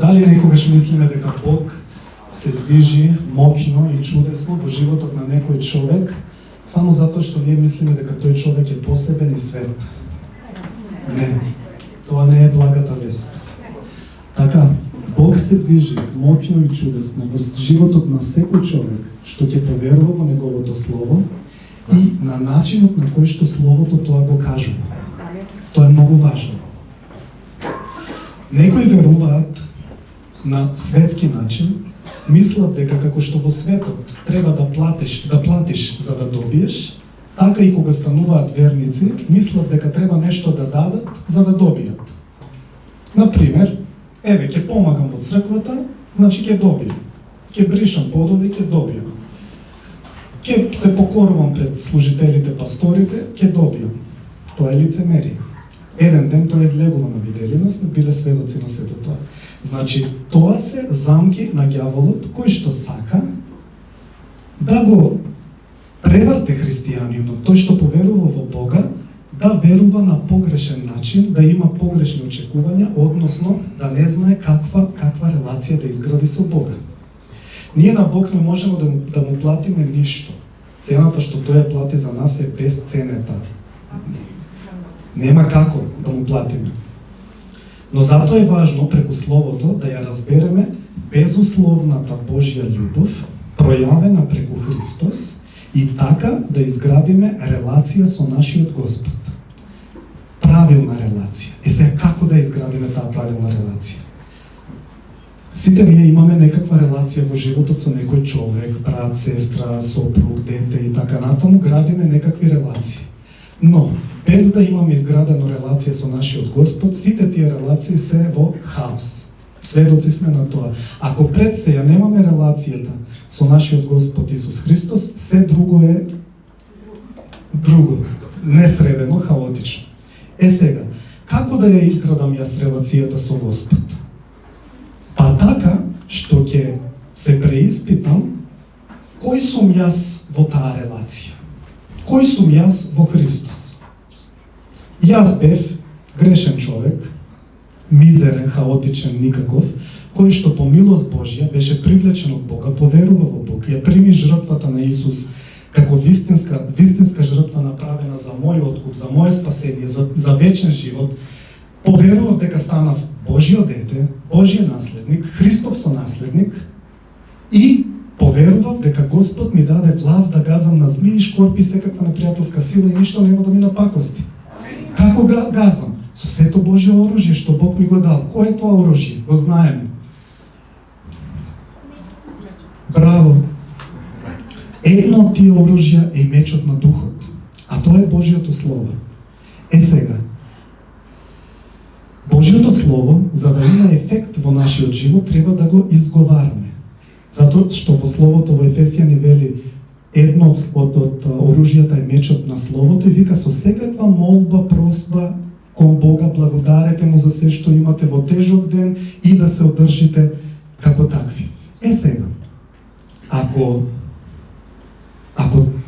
Дали некогаш мислиме дека Бог се движи моќно и чудесно во животот на некој човек, само затоа што ние мислиме дека тој човек е посебен и свет? Не, тоа не е благата вест. Така, Бог се движи моќно и чудесно во животот на секој човек што ќе поверува во Неговото Слово и на начинот на кој што Словото тоа го кажува. Тоа е многу важно. Некои веруваат на светски начин, мислат дека како што во светот треба да платиш за да добиеш, така и кога стануваат верници, мислат дека треба нешто да дадат за да добијат. Например, еве, ќе помагам во црквата, значи ќе добијам. Ќе бришам подови, ќе добијам. Ќе се покорувам пред служителите, пасторите, ќе добијам. Тоа е лицемерие. Еден ден тоа излегува на виделина, сме биле сведоци на сето тоа. Значи, тоа се замки на ѓаволот кој што сака да го преврте христијанинот, тој што поверува во Бога, да верува на погрешен начин, да има погрешни очекувања, односно да не знае каква релација да изгради со Бога. Ние на Бог не можеме да му платиме ништо. Цената што тој ја плати за нас е безценета. Нема како да му платиме. Но затоа е важно преку Словото да ја разбереме безусловната Божја љубов, пројавена преку Христос, и така да изградиме релација со нашиот Господ. Правилна релација. Сега како да изградиме таа правилна релација? Сите ние имаме некаква релација во животот со некој човек, брат, сестра, сопруг, дете и така натаму, градиме некакви релации. Но, без да имаме изградено релација со нашиот Господ, сите тие релации се во хаос. Сведоци сме на тоа. Ако пред се ја немаме релацијата со нашиот Господ Исус Христос, се друго е друго, несредено, хаотично. Сега, како да ја изградам јас релацијата со Господ? Па така, што ќе се преиспитам кој сум јас во таа релација. Кој сум јас во Христос? Јас бев грешен човек, мизерен, хаотичен, никаков, кој што по милост Божја беше привлечен од Бога, поверува во Бог, ја прими жртвата на Исус како вистинска жртва направена за мој откуп, за моје спасение, за вечен живот. Поверував дека станав Божјо дете, Божји наследник, Христов сонаследник и поверував дека Господ ми даде власт да газам на змии, шкорпи, секаква непријателска сила и ништо нема да ми напакости. Како газам? Со сето Божје оружје што Бог ми го дал. Кој е тоа оружје? Го знаеме. Браво! Едно од тие оружја е мечот на духот, а тоа е Божјото Слово. Сега, Божјото Слово, за да има ефект во нашиот живот, треба да го изговараме. Затоа што во Словото во Ефесијани вели едно од оружјата е мечот на Словото и вика со секаква молба, просба кон Бога благодарете му за се што имате во тежок ден и да се одржите како такви. Сега, ако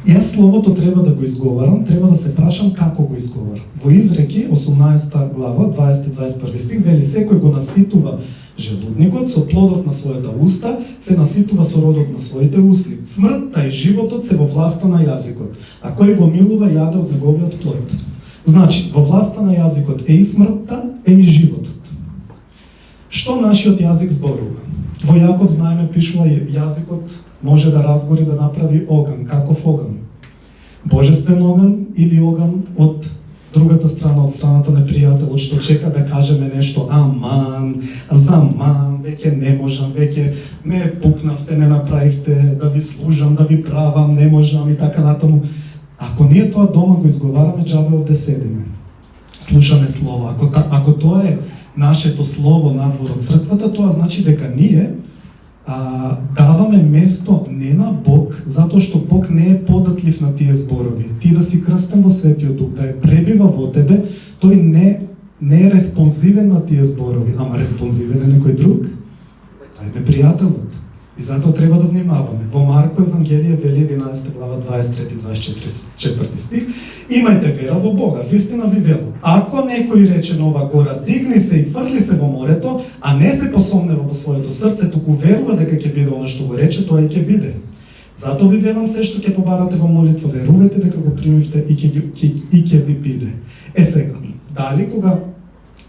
јас Словото треба да го изговарам, треба да се прашам како го изговарам. Во Изреки, 18 глава, 20-21 стих, вели секој го наситува желудникот со плодот на својата уста, се наситува со родот на своите усни. Смртта и животот се во власта на јазикот, а кој го милува јаде од неговиот плод. Значи, во власта на јазикот е и смртта, е и животот. Што нашиот јазик зборува? Во Јаков знаеме пишува јазикот може да разгори, да направи оган. Каков оган? Божествен оган или оган од другата страна, од страната на пријателот, што чека да кажеме нешто, аман, заман, веќе не можам, веќе ме пукнавте, не направивте, да ви служам, да ви правам, не можам и така натаму. Ако ние тоа дома го изговараме, џабе овде седиме. Слушаме слово. Ако тоа е нашето слово надвор од црквата, тоа значи дека ние даваме место не на Бог, затоа што Бог не е податлив на тие зборови. Ти да си крстен во Светиот Дух, да е пребива во тебе, тој не е респонзивен на тие зборови. Ама респонзивен е некој друг? Тај е непријателот. И затоа треба да внимаваме. Во Марко Евангелие вели 11 глава 23-24 стих: имајте вера во Бога, вистина ви велам. Ако некој рече на ова гора, дигни се и фрли се во морето, а не се посомнева во своето срце, туку верува дека ќе биде она што го рече, тоа и ќе биде. Затоа ви велам, се што ќе побарате во молитва, верувајте дека го примивте и ќе ви биде. Сега, дали кога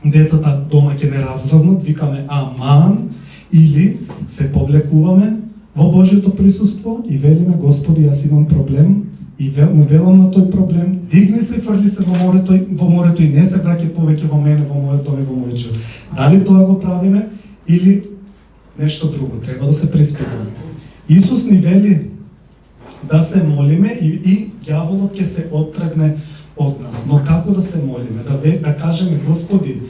децата дома ќе не разразнат, викаме аман, или се повлекуваме во Божјото присуство и велиме: Господи, јас имам проблем и му велам на тој проблем, дигни се, фрли се во морето и не се враќај повеќе во мене, во мојот дом и во мојот живот. Дали тоа го правиме или нешто друго? Треба да се преиспитаме. Исус ни вели да се молиме и ѓаволот ќе се оттргне од нас. Но како да се молиме? Да кажеме: Господи,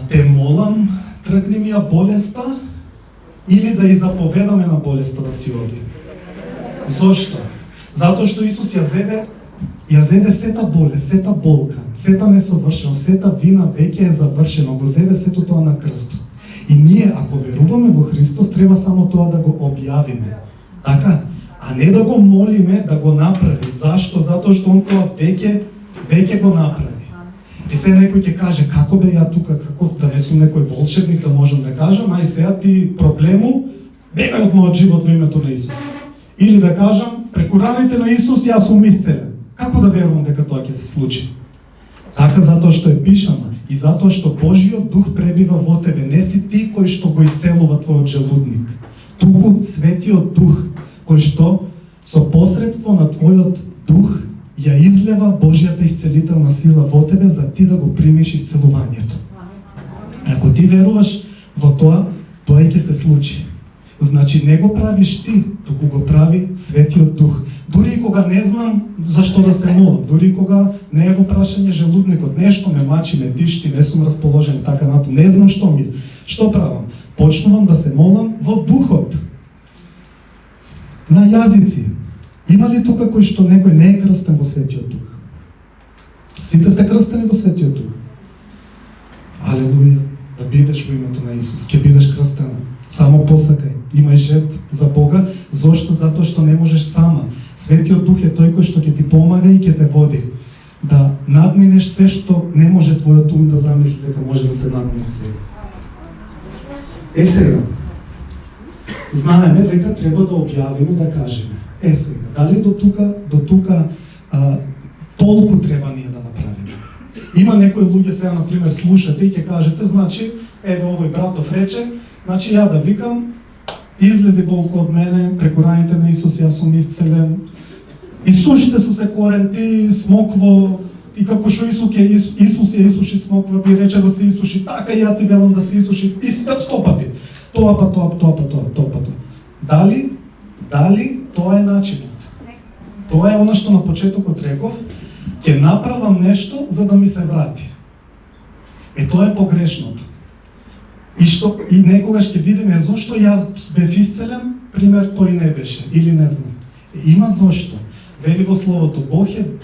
те молам, тргни ми ја болеста, или да и заповедаме на болеста да си оди? Зошто? Затоа што Исус ја зеде сета болест, сета болка, сета несовршено, сета вина веќе е завршено, го зеде сето тоа на крстот. И ние, ако веруваме во Христос, треба само тоа да го објавиме. Така? А не да го молиме да го направи. Зашто? Затоа што он тоа веќе го направи. И се некој ќе каже: како бе ја тука, каков да не сум некој волшебник, да можам да кажам, ај сега ти проблему, бегај од мојот живот во името на Исус. Или да кажам: преку раните на Исус јас сум исцелен. Како да верувам дека тоа ќе се случи? Така, затоа што е пишано и затоа што Божјиот дух пребива во тебе. Не си ти кој што го исцелува твојот желудник, туку Светиот дух кој што со посредство на твојот дух ја излева Божјата исцелителна сила во тебе за ти да го примиш исцелувањето. Ако ти веруваш во тоа, тоа ќе се случи. Значи не го правиш ти, туку го прави Светиот Дух. Дури и кога не знам зашто да се молам, дури и кога не е во прашање желудникот, нешто ме мачи, ме тишти, не сум расположен така натаму, не знам што правам. Почнувам да се молам во Духот. На јазици. Има ли тука кој што некој не е крстен во Светиот Дух? Сите сте крстени во Светиот Дух. Алелуја, да бидеш во името на Исус, ќе бидеш крстена. Само посакај, имај жет за Бога. Зошто? Затоа што не можеш сама. Светиот Дух е тој кој што ќе ти помага и ќе те води да надминеш се што не може твојот ум да замисли дека може да се надмине сега. Сега, знаеме дека треба да објавиме, да кажеме. Сега, дали до тука толку треба ние да направиме? Има некои луѓе сега, например, слушате и ќе кажете: значи, еве овој братов рече, значи ја да викам, излези болка од мене, преку раните на Исус јас сум исцелен. Исушите су се коренти, смокво, и како што Исус ја исуши смоква, ти рече да се исуши, така и ја ти велам да се исуши, и 100 пати. Тоа па. Дали тоа е начинот? Тоа е она што на почетокот реков: ќе направам нешто за да ми се врати. Тоа е погрешното. И некогаш ќе видиме зошто јас бев исцелен, пример тој не беше, или не знам. Има зошто. Вели во Словото: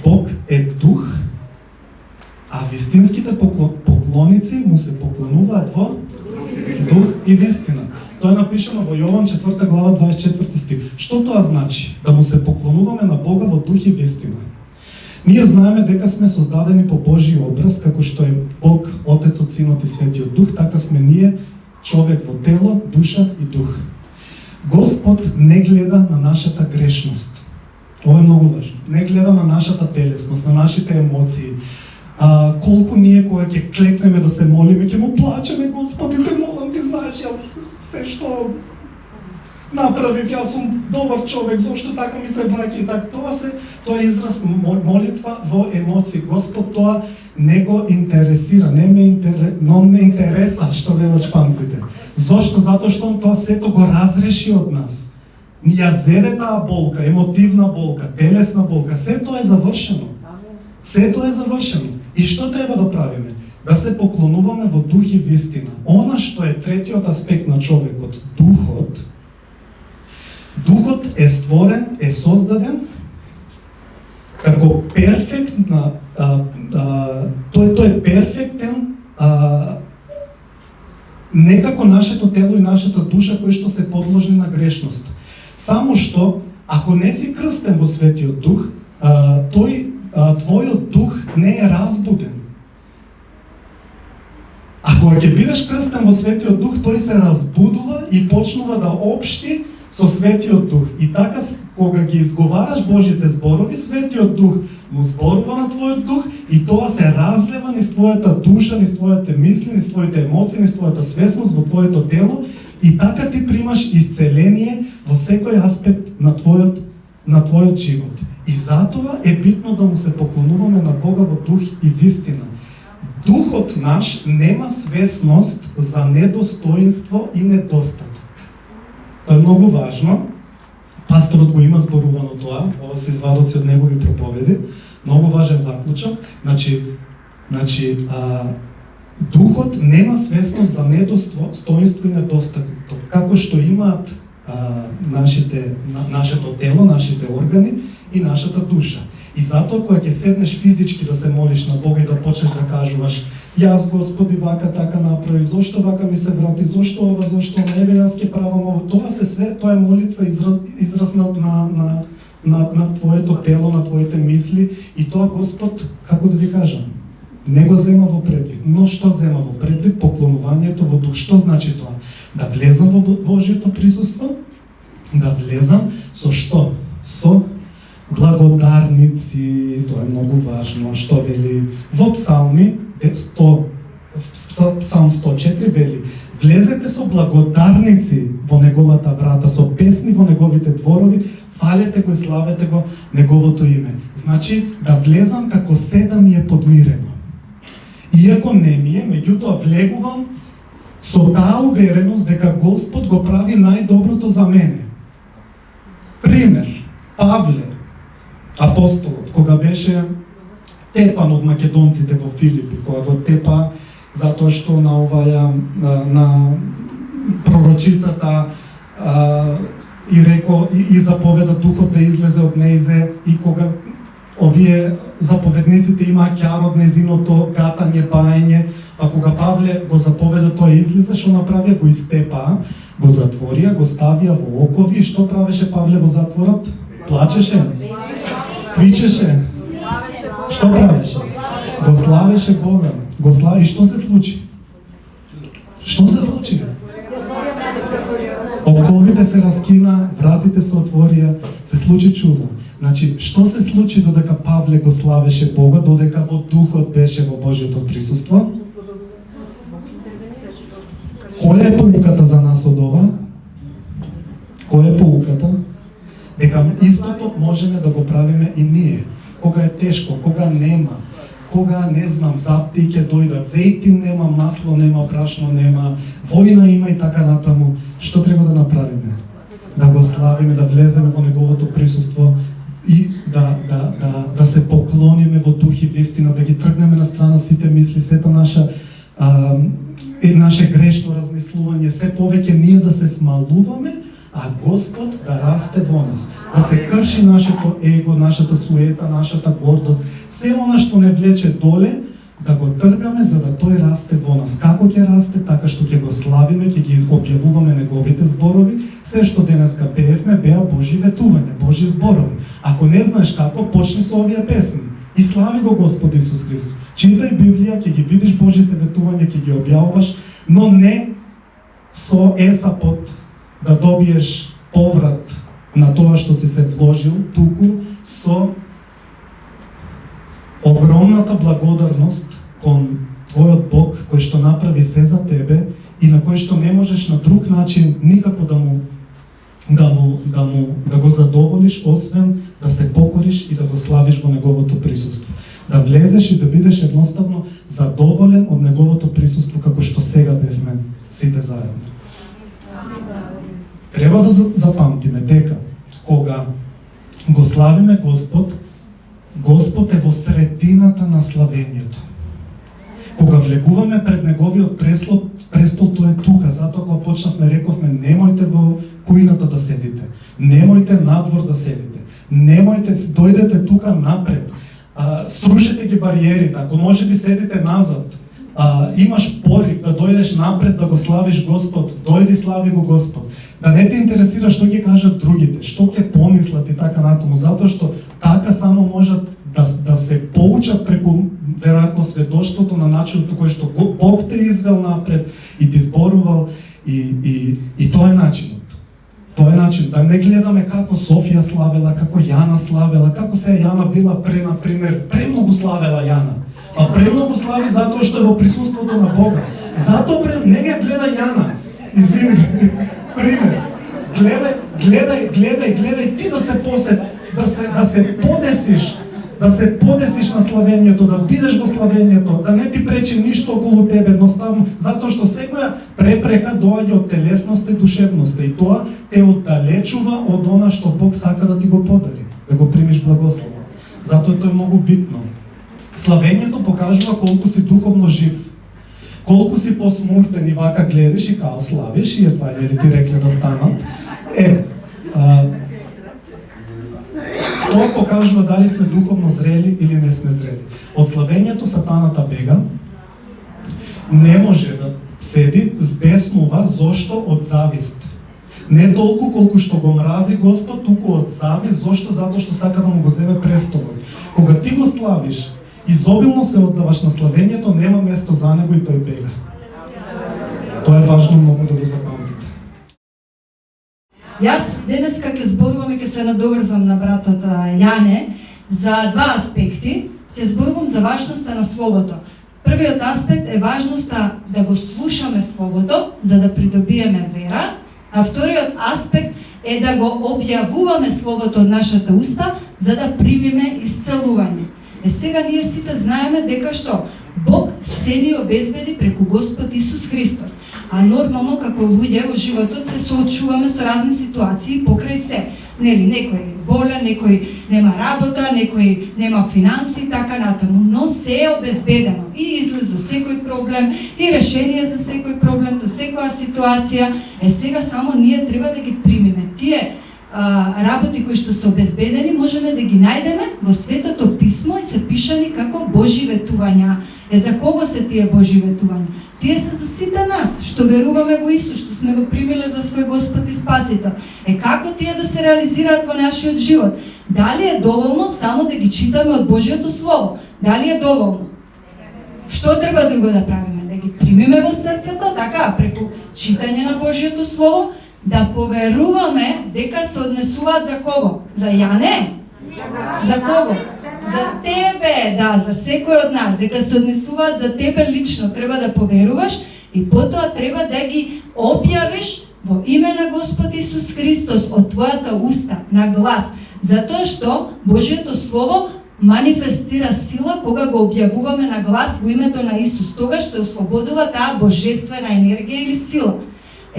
Бог е дух, а вистинските поклоници му се поклонуваат во дух и вистина. Тоа е напишано во Јован 4 глава 24 стих. Што тоа значи? Да му се поклонуваме на Бога во дух и вистина. Ние знаеме дека сме создадени по Божји образ, како што е Бог, Отецот, Синот и Светиот Дух, така сме ние, човек во тело, душа и дух. Господ не гледа на нашата грешност. Ова е многу важно. Не гледа на нашата телесност, на нашите емоции. Колку ние кога ќе клекнеме да се молиме, ќе му плачеме: Господи, те молам, ти знаеш, јас се што направив, јас сум добар човек, зошто така ми се враќа и така. Тоа е израз молитва во емоции. Господ тоа не го интересира, но ме интереса, што велат шпанците. Зошто? Затоа што он тоа сето го разреши од нас. Ја зеде таа болка, емотивна болка, телесна болка, сето е завршено. Сето е завршено. И што треба да правиме? Да се поклонуваме во дух и вистина. Она што е третиот аспект на човекот, духот. Духот е створен, е создаден како перфектна, тој е перфектен некако нашето тело и нашата душа кои што се подложни на грешност. Само што, ако не си крстен во Светиот Дух, твојот дух не е разбуден. Ако ќе бидеш крстен во Светиот Дух, тој се разбудува и почнува да обшти со Светиот Дух. И така, кога ги изговараш Божите зборови, Светиот Дух му зборува на твојот дух и тоа се разлева низ твојата душа, низ твоите мисли, низ твоите емоции, низ твојата свесност во твоето тело и така ти примаш исцеление во секој аспект на твојот живот. И затоа е битно да му се поклонуваме на Бога во дух и вистина. Духот наш нема свесност за недостоинство и недостаток. Тоа е многу важно. Пасторот го има зборувано тоа, ова се извадоци од негови проповеди, многу важен заклучок. Значи, духот нема свесност за недостоинство и недостаток, како што имаат нашето тело, нашите органи и нашата душа. И затоа кога ќе седнеш физички да се молиш на Бога и да почнеш да кажуваш: јас, Господи, вака така направи, зошто вака ми се врати, зошто ова, зошто не, јас ќе правам ова, тоа е молитва, израз на твоето тело, на твоите мисли, и тоа Господ, како да ви кажам, не го зема во предвид. Но што зема во предвид? Поклонувањето во дух. Што значи тоа? Да влезам во Божјото присуство, да влезам со што? Со благодарници. Тоа е многу важно. Што вели во Псалми 104 вели: влезете со благодарници во неговата врата, со песни во неговите дворови, фалете го и славете го неговото име. Значи, да влезам како се да ми е подмирено. Иако не ми е, меѓутоа влегувам со таа увереност дека Господ го прави најдоброто за мене. Пример, Павле, апостолот, кога беше тепан од македонците во Филипи, кога го тепа затоа што на пророчицата и реко и заповеда духот да излезе од нејзе, и кога овие заповедниците имаа ќар од незиното гатање, баење, а кога Павле го заповеда, тоа излезе, што направија? Го истепаа, го затворија, го ставија во окови. И што правеше Павле во затворот? Плачеше? Кричеше? Што правеше? Го славеше Бога. И што се случи? Што се случи? Оковите се раскина, вратите се отворија, се случи чудо. Значи, што се случи додека Павле го славеше Бога, додека во духот беше во Божјото присуство? Која е поуката за нас од ова? Која е поуката? Дека истото можеме да го правиме и ние. Кога е тешко, кога нема, кога, не знам, запти ќе дојдат, зејтин нема, масло нема, брашно нема, војна има и така натаму. Што треба да направиме? Да го славиме, да влеземе во неговото присуство и да се поклониме во дух и вистина, да ги тргнеме на страна сите мисли, сето наше грешно размислување, се повеќе ние да се смалуваме, а Господ да расте во нас, да се крши нашето его, нашата суета, нашата гордост, се она што не влече доле, да го тргаме за да тој расте во нас. Како ќе расте? Така што ќе го славиме, ќе ги објавуваме неговите зборови. Се што денеска пеевме беа Божји ветувања, Божји зборови. Ако не знаеш како, почни со овие песни и слави го Господ Исус Христос. Читај Библија, ќе ги видиш Божјите ветувања, ќе ги објавуваш, но не со есапот да добиеш поврат на тоа што си се вложил, туку со огромната благодарност кон твојот Бог, кој што направи се за тебе и на кој што не можеш на друг начин никако да го задоволиш, освен да се покориш и да го славиш во неговото присуство. Да влезеш и да бидеш едноставно задоволен од неговото присуство, како што сега бевме сите заедно. Треба да запамтиме дека кога го славиме Господ, Господ е во средината на славењето. Кога влегуваме пред неговиот престол, тој е тука. Затоа кога почнавме, рековме: немојте во кујната да седите, немојте надвор да седите, немојте, дојдете тука напред, срушете ги бариерите, ако може би седите назад, имаш порив да дојдеш напред, да го славиш Господ, дојди слави го Господ. Да не те интересира што ќе кажат другите, што ќе помислат и така натаму, затоа што така само можат да се поучат преку веројатно сведоштвото на начинот кој што Бог те извел напред и ти зборувал и тоа е начинот. Тоа е начин да не гледаме како Софија славела, како Јана славела, како се Јана била например, премногу славела Јана. А премногу слави затоа што е во присуството на Бога. Затоа не ги гледа Јана. Извини. Пример. Гледај ти да се подесиш на славењето, да бидеш во славењето, да не ти пречи ништо околу тебе, едноставно, затоа што секоја препрека доаѓа од телесноста и душевноста и тоа те оддалечува од она што Бог сака да ти го подари, да го примиш благослово. Затоа тоа е многу битно. Славењето покажува колку си духовно жив, колку си посмуртен и вака гледаш и као славиш и едва ли ти рекле да станат. Тоа покажува дали сме духовно зрели или не сме зрели. Од славењето сатаната бега, не може да седи, збеснува, зошто? Од завист. Не толку колку што го мрази Господ, туку од завист, зошто? Затоа што сака да му го земе престолот. Кога ти го славиш, изобилно се оддаваш на славењето, нема место за него и тој бега. Тоа е важно многу да го запамтите. Јас денеска ќе зборувам и ќе се надоврзам на братот Јане за два аспекти. Ќе зборувам за важноста на Словото. Првиот аспект е важноста да го слушаме Словото, за да придобиеме вера, а вториот аспект е да го објавуваме Словото од нашата уста, за да примиме исцелување. Сега ние сите знаеме дека што Бог се ни обезбеди преку Господ Исус Христос. А нормално како луѓе во животот се соочуваме со разни ситуации покрај се. Нели, некој е болен, некој нема работа, некој нема финанси и така натаму, но се е обезбедено и излез за секој проблем и решение за секој проблем, за секоја ситуација. Сега само ние треба да ги примиме. Тие работи кои што се обезбедени можеме да ги најдеме во Светото Писмо и се пишани како Божји ветувања. За кого се тие Божји ветувања? Тие се за сите нас, што веруваме во Исус, што сме го примиле за свој Господ и Спасител. Како тие да се реализираат во нашиот живот? Дали е доволно само да ги читаме од Божјото Слово? Дали е доволно? Што треба друго да правиме? Да ги примиме во срцето, така, преку читање на Божјото Слово, да поверуваме дека се однесуваат за кого? За Јане? За кого? За тебе, да, за секој од нас, дека се однесуваат за тебе лично, треба да поверуваш и потоа треба да ги објавиш во име на Господ Исус Христос од твојата уста, на глас, затоа што Божјото Слово манифестира сила кога го објавуваме на глас во името на Исус, тогаш што ослободува таа божествена енергија или сила.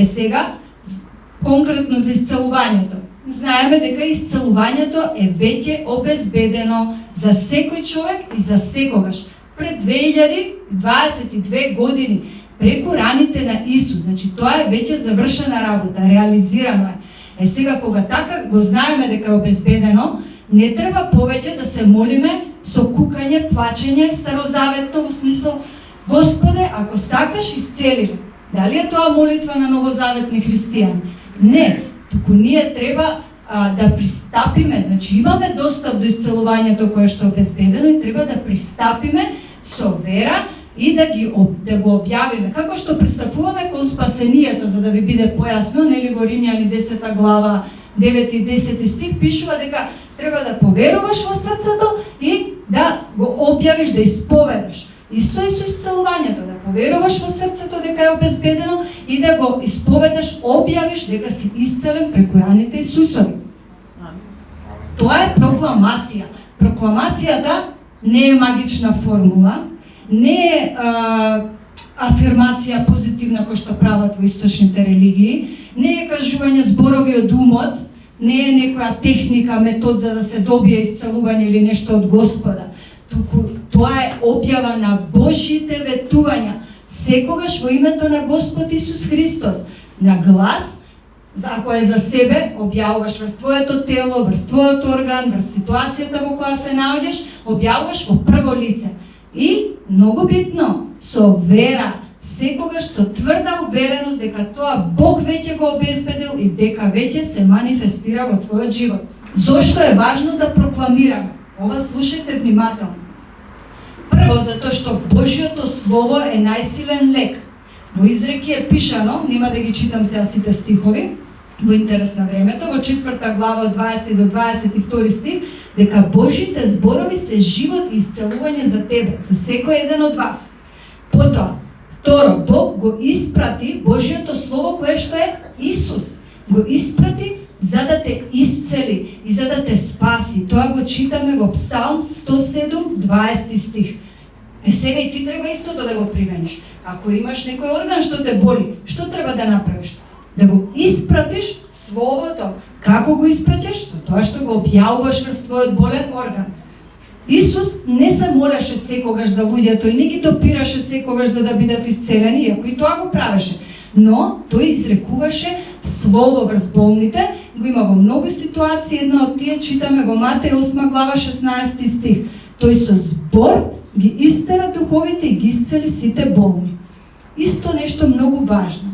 Сега, конкретно за исцелувањето. Знаеме дека исцелувањето е веќе обезбедено за секој човек и за секогаш. Пред 2022 години, преку раните на Исус, значи тоа е веќе завршена работа, реализирано е. Сега кога така го знаеме дека е обезбедено, не треба повеќе да се молиме со кукање, плачење, старозаветно во смисла Господе, ако сакаш, исцели ме. Дали е тоа молитва на новозаветни христијани? Не, туку ние треба да пристапиме, значи имаме достап до исцелувањето кое што е обезбедено и треба да пристапиме со вера и да го објавиме. Како што пристапуваме кон спасението, за да ви биде појасно, нели во Римјани 10 глава 9 и 10 стих пишува дека треба да поверуваш во срцето и да го објавиш, да исповедаш. Исто и со исцелувањето, да поверуваш во срцето дека е обезбедено и да го исповедаш, објавиш дека си исцелен преку раните Исусови. Тоа е прокламација. Прокламацијата не е магична формула, не е афирмација позитивна кој што прават во источните религии, не е кажување зборови од умот, не е некоја техника, метод за да се добие исцелување или нешто од Господа. Туку тоа е објава на Божјите ветувања, секогаш во името на Господ Исус Христос, на глас, ако е за себе, објавуваш врз твоето тело, врз твојот орган, врз ситуацијата во која се наоѓаш, објавуваш во прво лице. И многу битно, со вера, секогаш со тврда увереност дека тоа Бог веќе го обезбедил и дека веќе се манифестира во твојот живот. Зошто е важно да прокламираме? Ова слушајте внимателно. Прво, затоа што Божјото Слово е најсилен лек. Во изреки е пишано, нема да ги читам сега сите стихови, во интерес на времето, во 4 глава од 20 до 22 стих, дека Божите зборови се живот и исцелување за тебе, за секој еден од вас. Потоа, второ, Бог го испрати Божјото Слово кое што е Исус. Го испрати за да те исцели и за да те спаси. Тоа го читаме во Псалм 107, 20 стих. Сега и ти треба истото да го примениш. Ако имаш некој орган што те боли, што треба да направиш? Да го испратиш Словото. Како го испраќаш? Со тоа што го објавуваш врз твојот болен орган. Исус не се молеше секогаш за луѓето и не ги допираше секогаш да бидат исцелени, иако и тоа го правеше. Но тој изрекуваше слово врз болните, го има во многу ситуации, една од тие читаме во Матеј 8 глава 16 стих. Тој со збор ги истера духовите и ги исцели сите болни. Исто нешто многу важно.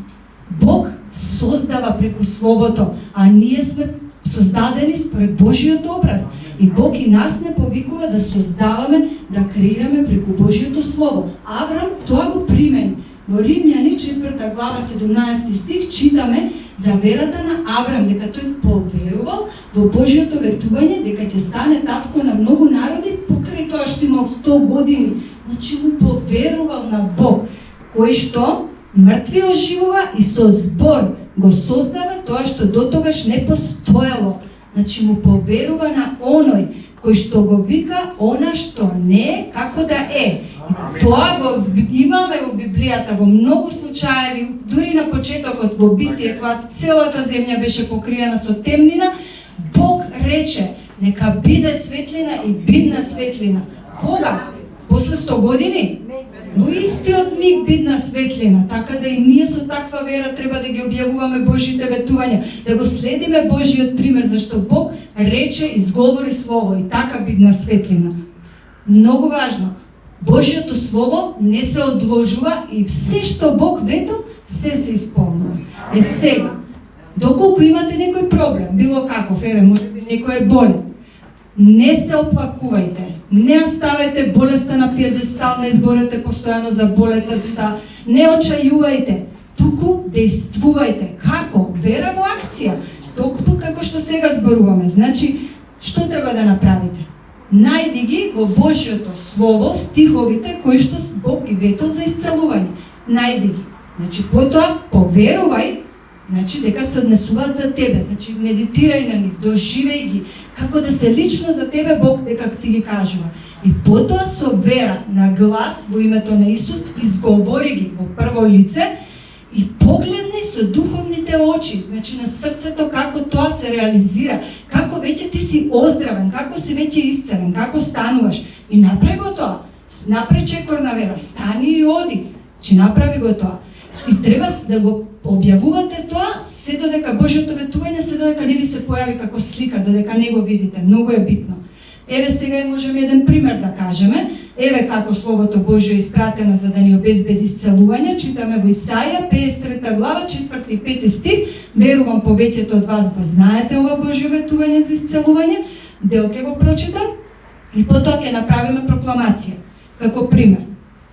Бог создава преку Словото, а ние сме создадени според Божиот образ. И Бог и нас не повикува да создаваме, да креираме преку Божиото Слово. Аврам тоа го примени. Во Римјани 4 глава 17 стих читаме за верата на Аврам, дека тој поверувал во Божиото ветување, дека ќе стане татко на многу народи, покрај тоа што имал 100 години. Значи му поверувал на Бог, кој што мртви оживува и со збор го создава тоа што дотогаш не постоело. Значи му поверува на оној кој што го вика она што не е како да е. И тоа го имаме во Библијата во многу случаеви, дури на почетокот во Битие, кога целата земја беше покриена со темнина, Бог рече нека биде светлина и бидна светлина. Кога? После 100 години? Во истиот миг бидна светлина, така да и ние со таква вера треба да ги објавуваме Божите ветувања, да го следиме Божиот пример, зашто Бог рече, изговори Слово и така бидна светлина. Многу важно, Божиото Слово не се одложува и се што Бог ветил, се исполнува. Сега, доколку имате некој проблем, било каков, може би некој е болен, не се оплакувајте, не оставете болеста на пиедестал, не зборете постојано за болетата, не очајувајте, туку действувајте. Како? Вера во акција. Токму како што сега зборуваме. Значи, што треба да направите? Најди ги во Божјото Слово стиховите кои што Бог ги ветил за исцелување. Најди ги. Значи, потоа поверувај, значи дека се однесуваат за тебе, значи медитирај на нив, доживеј ги, како да се лично за тебе Бог дека ти ги кажува. И потоа со вера на глас во името на Исус изговори ги во прво лице и погледни со духовните очи, значи на срцето како тоа се реализира, како веќе ти си оздравен, како си веќе исцелен, како стануваш. И направи го тоа. Направи чекор на вера, стани и оди. Че направи го тоа. И треба да го објавувате тоа, се додека Божјото ветување, се додека не ви се појави како слика, додека не го видите. Многу е битно. Еве сега можеме еден пример да кажеме. Еве како Словото Божјо е испратено за да ни обезбеди исцелување. Читаме во Исаја 53 глава 4 и 5 стих. Верувам повеќето од вас го знаете ова Божјо ветување за исцелување. Дел ќе го прочитам и потоа ќе направиме прокламација како пример.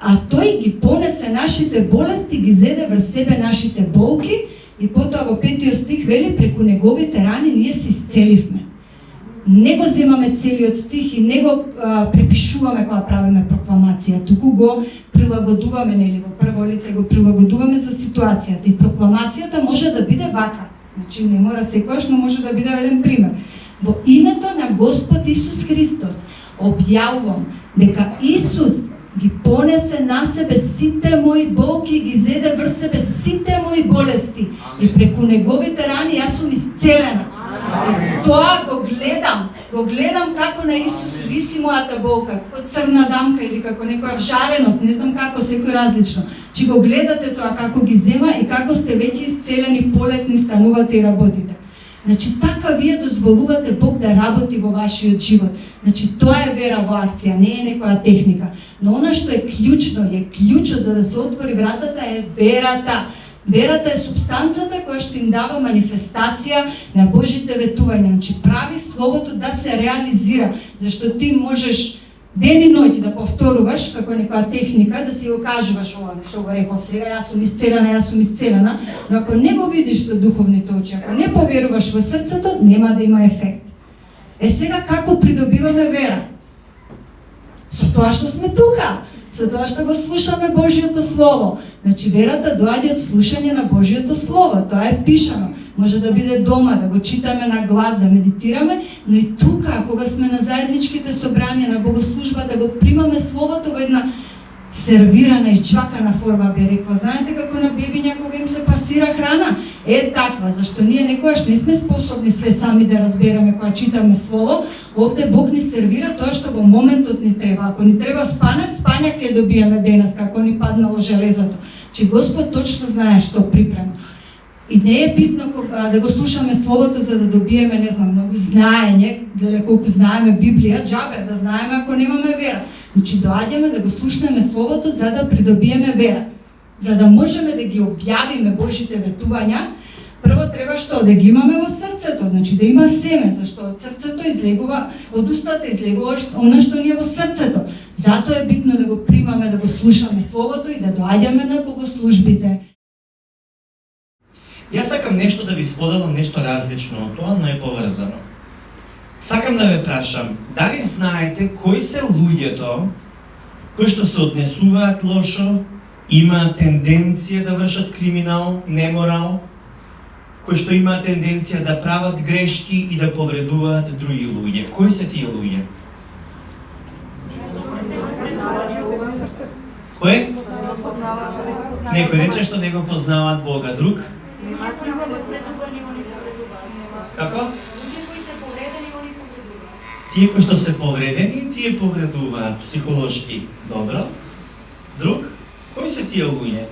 А тој ги понесе нашите болести, ги зеде врз себе нашите болки и потоа во 5 стих вели преку неговите рани ние се исцеливме. Не го земаме целиот стих и не го препишуваме кога правиме прокламација, туку го прилагодуваме, нели, во прво лице го прилагодуваме за ситуацијата и прокламацијата може да биде вака. Значи не мора секојаш, но може да биде еден пример. Во името на Господ Исус Христос објавувам дека Исус ги понесе на себе сите мои болки, ги зеде врз себе сите мои болести и преку неговите рани јас сум исцелена. И тоа го гледам како на Исус виси мојата болка, како црна дамка или како некоја вжареност, не знам како, секој различно. Че го гледате тоа како ги зема и како сте веќе исцелени, полетни, станувате и работите. Значи така вие дозволувате Бог да работи во вашиот живот. Значи тоа е вера во акција, не е некоја техника. Но она што е клучно, е клучот за да се отвори вратата е верата. Верата е субстанцата која што им дава манифестација на Божите ветувања. Значи прави Словото да се реализира, зашто ти можеш ден и ноќ да повторуваш како некоја техника, да си го кажуваш ова што го реков сега, јас сум исцелена, но ако не го видиш со духовните очи, ако не поверуваш во срцето, нема да има ефект. Сега како придобиваме вера? Со тоа што сме тука, со тоа што го слушаме Божјото Слово. Значи верата доаѓа од слушање на Божјото Слово, тоа е пишано. Може да биде дома, да го читаме на глас, да медитираме, но и тука, кога сме на заедничките собранија на богослужба, да го примаме Словото во една сервирана и чвакана форма, би рекла. Знаете како на бебиња кога им се пасира храна? Е таква, зашто ние некојаш не сме способни све сами да разбереме кога читаме Слово. Овде Бог ни сервира тоа што во моментот ни треба. Ако ни треба спанак ќе добиеме денеска, ако ни паднало железото. Че Господ точно знае што припрема. И не е битно да го слушаме Словото за да добиеме, не знам, многу знаење, гледа колку знаеме Библија, џабе да знаеме ако немаме вера. Значи доаѓаме да го слушнеме Словото за да придобиеме вера. За да можеме да ги објавиме Божите ветувања, прво треба што? Да ги имаме во срцето, значи да има семе, зашто од срцето излегува, од устата излегува она што ни е во срцето. Затоа е битно да го примаме, да го слушаме Словото и да доаѓаме на богослужбите. Јас сакам нешто да ви споделам, нешто различно од тоа, но е поврзано. Сакам да ве прашам, дали знаете кои се луѓето кои што се однесуваат лошо, имаат тенденција да вршат криминал, неморал, кои што имаат тенденција да прават грешки и да повредуваат други луѓе? Кои се тие луѓе? Кој? Некој рече што не го познаваат Бога, друг? Како? Тие кои што се повредени, тие повредуваат психолошки. Добро. Друг? Кои се тие луѓе?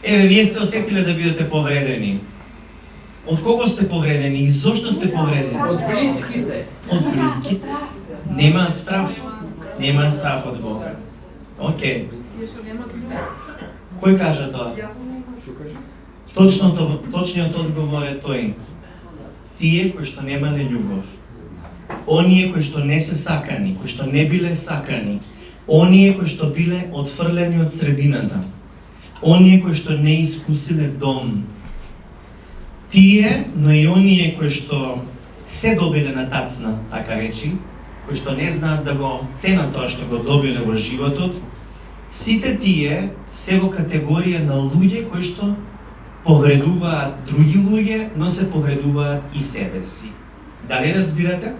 Еве, вие сте осетиле да бидете повредени. Од кого сте повредени и зошто сте повредени? Од блиските. Од блиските. Немаат страф. Немаат страф од Бога. Океј. Кој кажа тоа? Точниот одговор е тој. Тие кои што немале љубов. Оние кои што не се сакани, кои што не биле сакани. Оние кои што биле отфрлени од средината. Оние кои што не искусиле дом. Тие, но и оние кои што се добиле на тацна, така речи, кои што не знаат да го ценат тоа што го добиле во животот, сите тие се во категорија на луѓе кои што повредуваат други луѓе, но се повредуваат и себе си. Дали разбирате?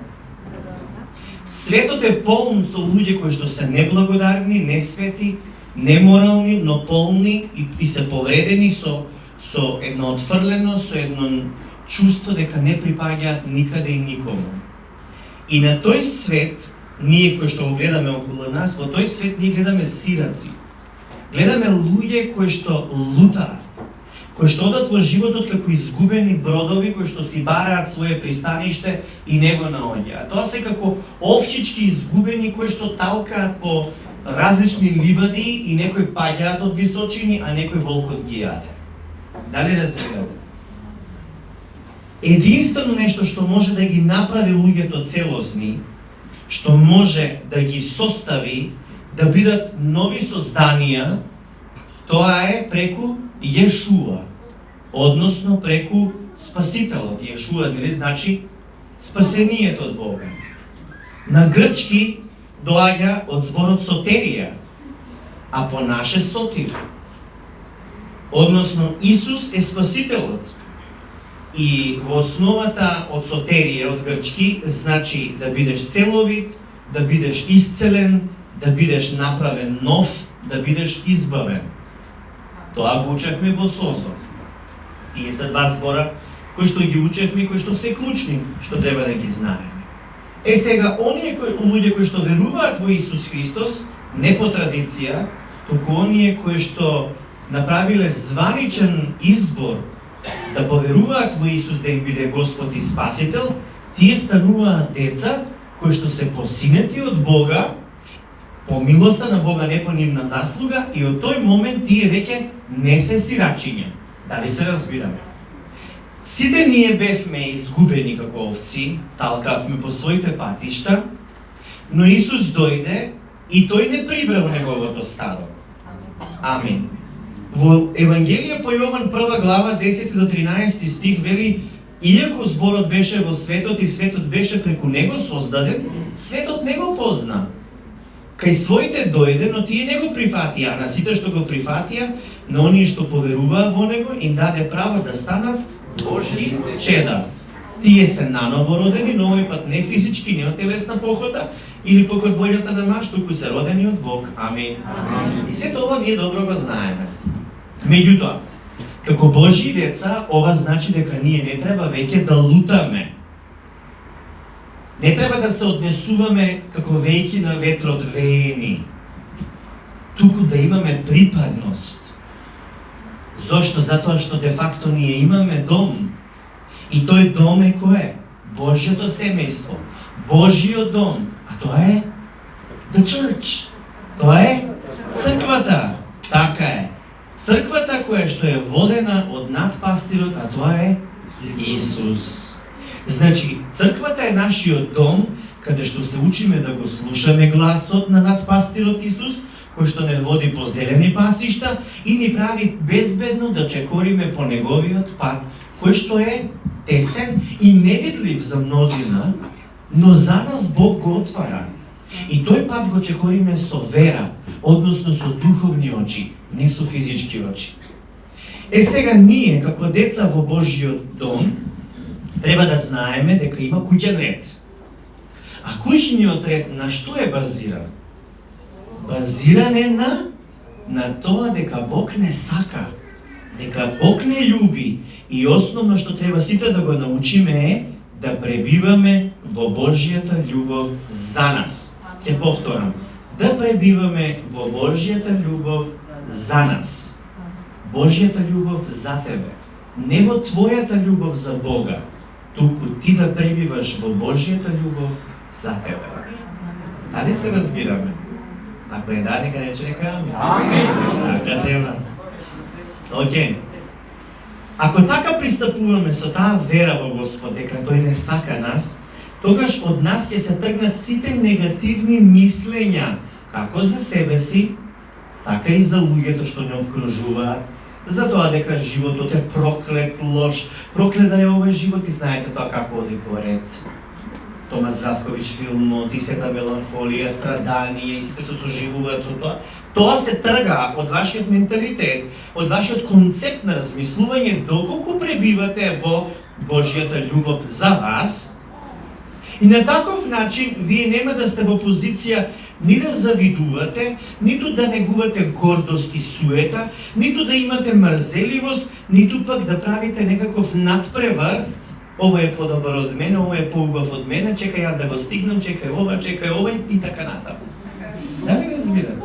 Светот е полн со луѓе кои што се неблагодарни, несвети, неморални, но полни и се повредени со едно отфрлено, со едно чувство дека не припаѓаат никаде и никому. И на тој свет, ние кои што го гледаме околу нас, во тој свет ние гледаме сираци. Гледаме луѓе кои што лутаат, кои што одат во животот како изгубени бродови кои што си бараат свое пристаниште и не го наоѓаат. Тоа се како овчички изгубени кои што талкаат по различни ливади и некои паѓаат од височини, а некој волкот ги јаде. Дали разбирате? Единствено нешто што може да ги направи луѓето целосни, што може да ги состави да бидат нови созданија, тоа е преку Јешуа, односно преку Спасителот. Јешуа, нели значи спасението од Бога. На грчки доаѓа од зборот сотерија, а по наше сотир. Односно Исус е Спасителот. И во основата од сотерија, од грчки, значи да бидеш целовит, да бидеш исцелен, да бидеш направен нов, да бидеш избавен. Тоа го учевме во Созо. Тие се два збора кои што ги учевме и кои што се клучни, што треба да ги знаеме. Сега, оние луѓе кои што веруваат во Исус Христос, не по традиција, туку оние кои што направиле званичен избор да поверуваат во Исус да им биде Господ и Спасител, тие стануваат деца кои што се посинети од Бога, по милоста на Бога, не по нивна заслуга, и од тој момент тие веќе не се сирачиња. Дали се разбираме? Сите ние бевме изгубени како овци, талкавме по своите патишта, но Исус дојде и тој не прибра во неговото стадо. Амин. Во Евангелие по Јован 1 глава 10 до 13 стих вели: иако зборот беше во светот и светот беше преку него создаден, светот не го позна. Кај своите дојде, но тие не го прифатија, а на сите што го прифатија, на оние што поверуваа во него, им даде право да станат Божји чеда. Тие се наново родени, но овој пат не физички, не од телесна похода, или пак од вољата на маж, туку се родени од Бог. Амин. И сето ова ние добро го знаеме. Меѓутоа, како Божји деца, ова значи дека ние не треба веќе да лутаме. Не треба да се однесуваме како вејки на ветрот веени. Туку да имаме припадност. Зошто? Затоа што де факто ние имаме дом. И тој дом е кое? Божјото семејство. Божјиот дом. А тоа е the church. Тоа е црквата. Така е. Црквата која што е водена од надпастирот, а тоа е Исус. Значи, црквата е нашиот дом, каде што се учиме да го слушаме гласот на надпастирот Исус, кој што не води по зелени пасишта и ни прави безбедно да чекориме по неговиот пат, кој што е тесен и невидлив за мнозина, но за нас Бог го отвара. И тој пат го чекориме со вера, односно со духовни очи, не со физички очи. Сега ние, како деца во Божјиот дом, треба да знаеме дека има куќен ред. А куќниот ред на што е базиран? Базиран е на тоа дека Бог не сака, дека Бог не љуби, и основно што треба сите да го научиме е да пребиваме во Божјата љубов за нас. Ќе повторам, да пребиваме во Божјата љубов за нас. Божјата љубов за тебе, не во твојата љубов за Бога, туку ти да пребиваш во Божјата љубов за тебе. Дали се разбираме? Ако е да, нека рече, нека амин. Амин. Така треба. Океј. Ако така пристапуваме со таа вера во Господ, дека тој не сака нас, тогаш од нас ќе се тргнат сите негативни мислења, како за себе си, така и за луѓето што не обкружуваат, за тоа дека животот е проклет, лош, проклета е овој живот и знаете тоа како оди поред. Тома Здравкович филмот, и сета меланхолија, страдание, и сите се соживуваат со тоа. Тоа се трга од вашиот менталитет, од вашиот концепт на размислување, доколку пребивате во Божјата љубов за вас. И на таков начин вие нема да сте во позиција ни да завидувате, ниту да негувате гордост и суета, ниту да имате мрзеливост, ниту пак да правите некаков надпревар. Ова е подобар од мене, ова е поубав од мене, чекај јас да го стигнам, чекај ова и така натаму. Дали разбирате?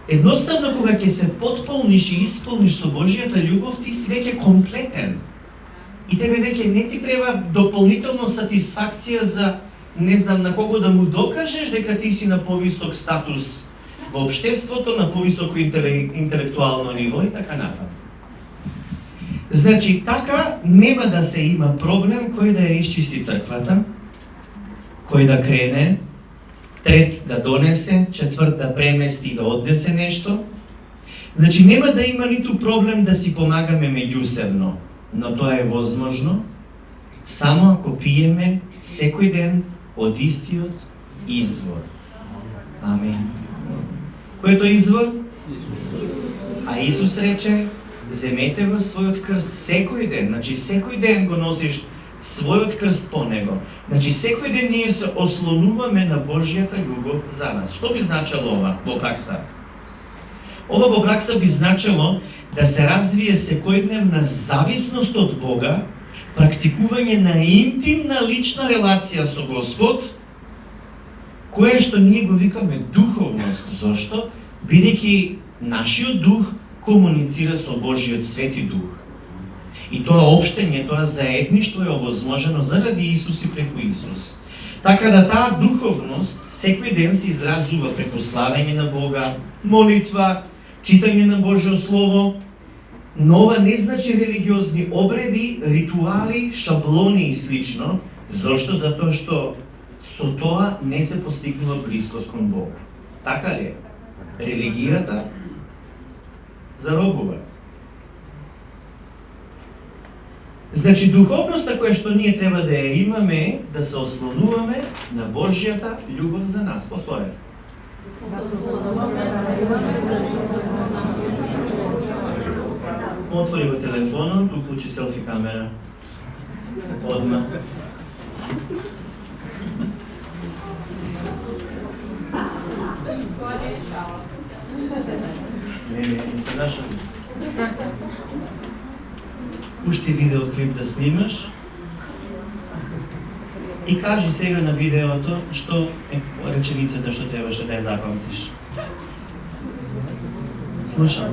Едноставно кога ќе се потполниш и исполниш со Божјата љубов, ти си веќе комплетен. И тебе веќе не ти треба дополнително сатисфакција за не знам на кого да му докажеш дека ти си на повисок статус во општеството, на повисоко интелектуално ниво и така натаму. Значи, така нема да се има проблем кој да ја исчисти црквата, кој да крене, трет да донесе, четврт да премести и да однесе нешто. Значи, нема да има ниту проблем да си помагаме меѓусебно, но тоа е возможно само ако пиеме секој ден од истиот извор. Амин. Кој е тој извор? А Исус рече, земете го својот крст секој ден, значи секој ден го носиш својот крст по него. Значи секој ден ние се ослонуваме на Божјата љубов за нас. Што би значило ова во пракса? Ова во пракса би значило да се развие секојдневна зависност од Бога, практикување на интимна лична релација со Господ, кое што ние го викаме духовност. Зошто? Бидејќи нашиот дух комуницира со Божиот свети дух. И тоа општење, тоа заедништво е овозможено заради Исус и преку Исус. Така да таа духовност секој ден се изразува преку славење на Бога, молитва, читање на Божјо Слово, но ова не значи религиозни обреди, ритуали, шаблони и слично. Зошто? Затоа што со тоа не се постигнува близкост кон Бога. Така ли е? Религијата заробува. Значи, духовноста која што ние треба да ја имаме е да се ослонуваме на Божјата љубов за нас. Повторете. Отвори го телефонот, уклучи селфи камера. Одма. Не се наша. Пушти видеоклип да снимаш и кажи сега на видеото што е реченицата што требаше да ја запамтиш. Слушам.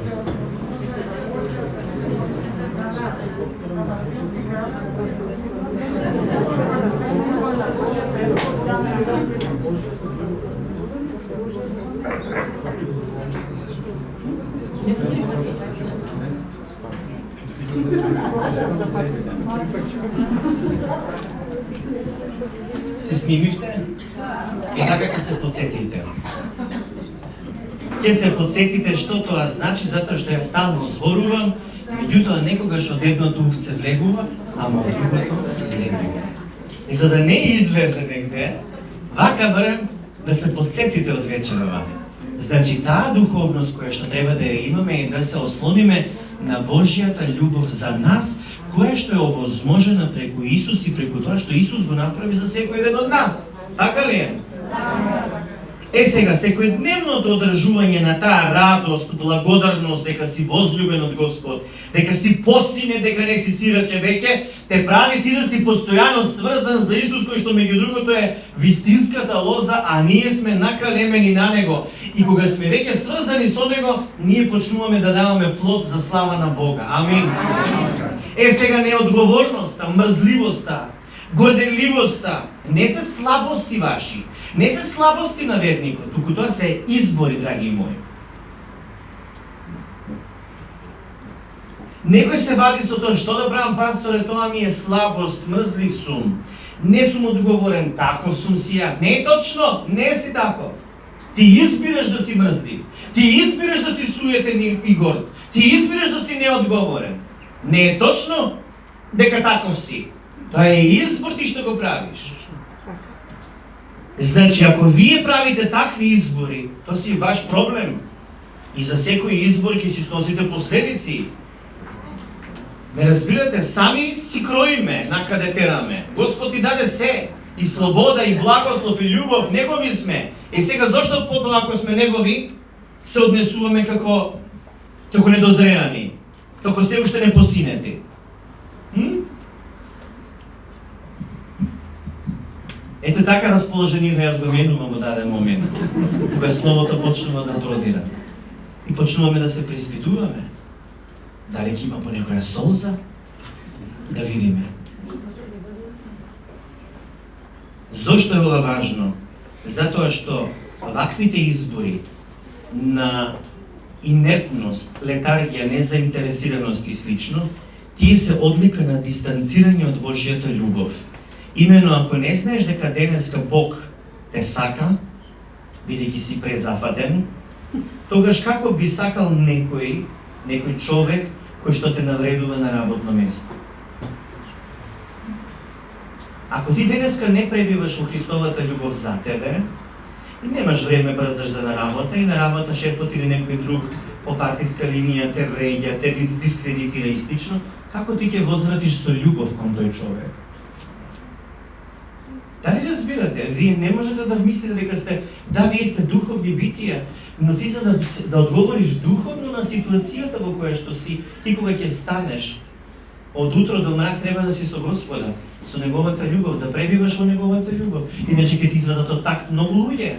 Се снимивте? И така ќе се подсетите. Ќе се подсетите што тоа значи, затоа што ја стално зборувам, меѓутоа некогаш од едното увце влегува, ама од другото излегува. И за да не излезе негде, вака барем да се подсетите од вечерова. Значи, таа духовност која што треба да ја имаме е да се ослониме на Божјата љубов за нас, која што е овозможена преку Исус и преку тоа што Исус го направи за секој еден од нас. Така ли е? Е сега, секојдневното одржување на таа радост, благодарност дека си возлюбен од Господ, дека си посине, дека не си сираче веќе, те прави ти да си постојано сврзан за Исус, кој што меѓу другото е вистинската лоза, а ние сме накалемени на Него. И кога сме веќе сврзани со Него, ние почнуваме да даваме плод за слава на Бога. Амин. Е сега, неодговорноста, мрзливоста, горделивоста не се слабости ваши, не се слабости на верникот, туку тоа се избори, драги мои. Некој се вади со тоа, што да правам, пасторе, тоа ми е слабост, мрзлив сум, не сум одговорен, таков сум си ја. Не е точно, не си таков. Ти избираш да си мрзлив, ти избираш да си суетен и горд, ти избираш да си неодговорен. Не е точно дека таков си. Тоа е избор ти што го правиш. Значи, ако вие правите такви избори, тоа си ваш проблем. И за секој избор ќе си сносите последици. Ме разбирате, сами си кроиме накаде тераме. Господ ни даде се, и слобода, и благослов, и љубов, негови сме. И сега зошто потоа ако сме негови, се однесуваме како недозреани, како се уште не посинети? Ето така расположението јас го менувам во даден момент, кога Словото почнува да продира. И почнуваме да се преиспитуваме. Дали ќе има по некоја солза? Да видиме. Зошто е ова важно? Затоа што ваквите избори на инертност, летаргија, незаинтересираност и слично, тие се одлика на дистанцирање од Божјата љубов. Имено, ако не знаеш дека денеска Бог те сака, бидејќи си презафатен, тогаш како би сакал некој човек кој што те навредува на работно место? Ако ти денеска не пребиваш во Христовата љубов за тебе, и немаш време брзаш за на работа, и на работа шефот или некој друг по партиска линија те вреѓа, те дискредитира и слично, како ти ќе возвратиш со љубов кон тој човек? Дали разбирате? Вие не можете да мислите дека сте, да, вие сте духовни битија, но ти за да одговориш духовно на ситуацијата во која што си, ти кога ќе станеш од утро до мрак треба да си со Господа, со неговата љубов, да пребиваш во неговата љубов. Иначе ќе ти извадат од такт многу луѓе.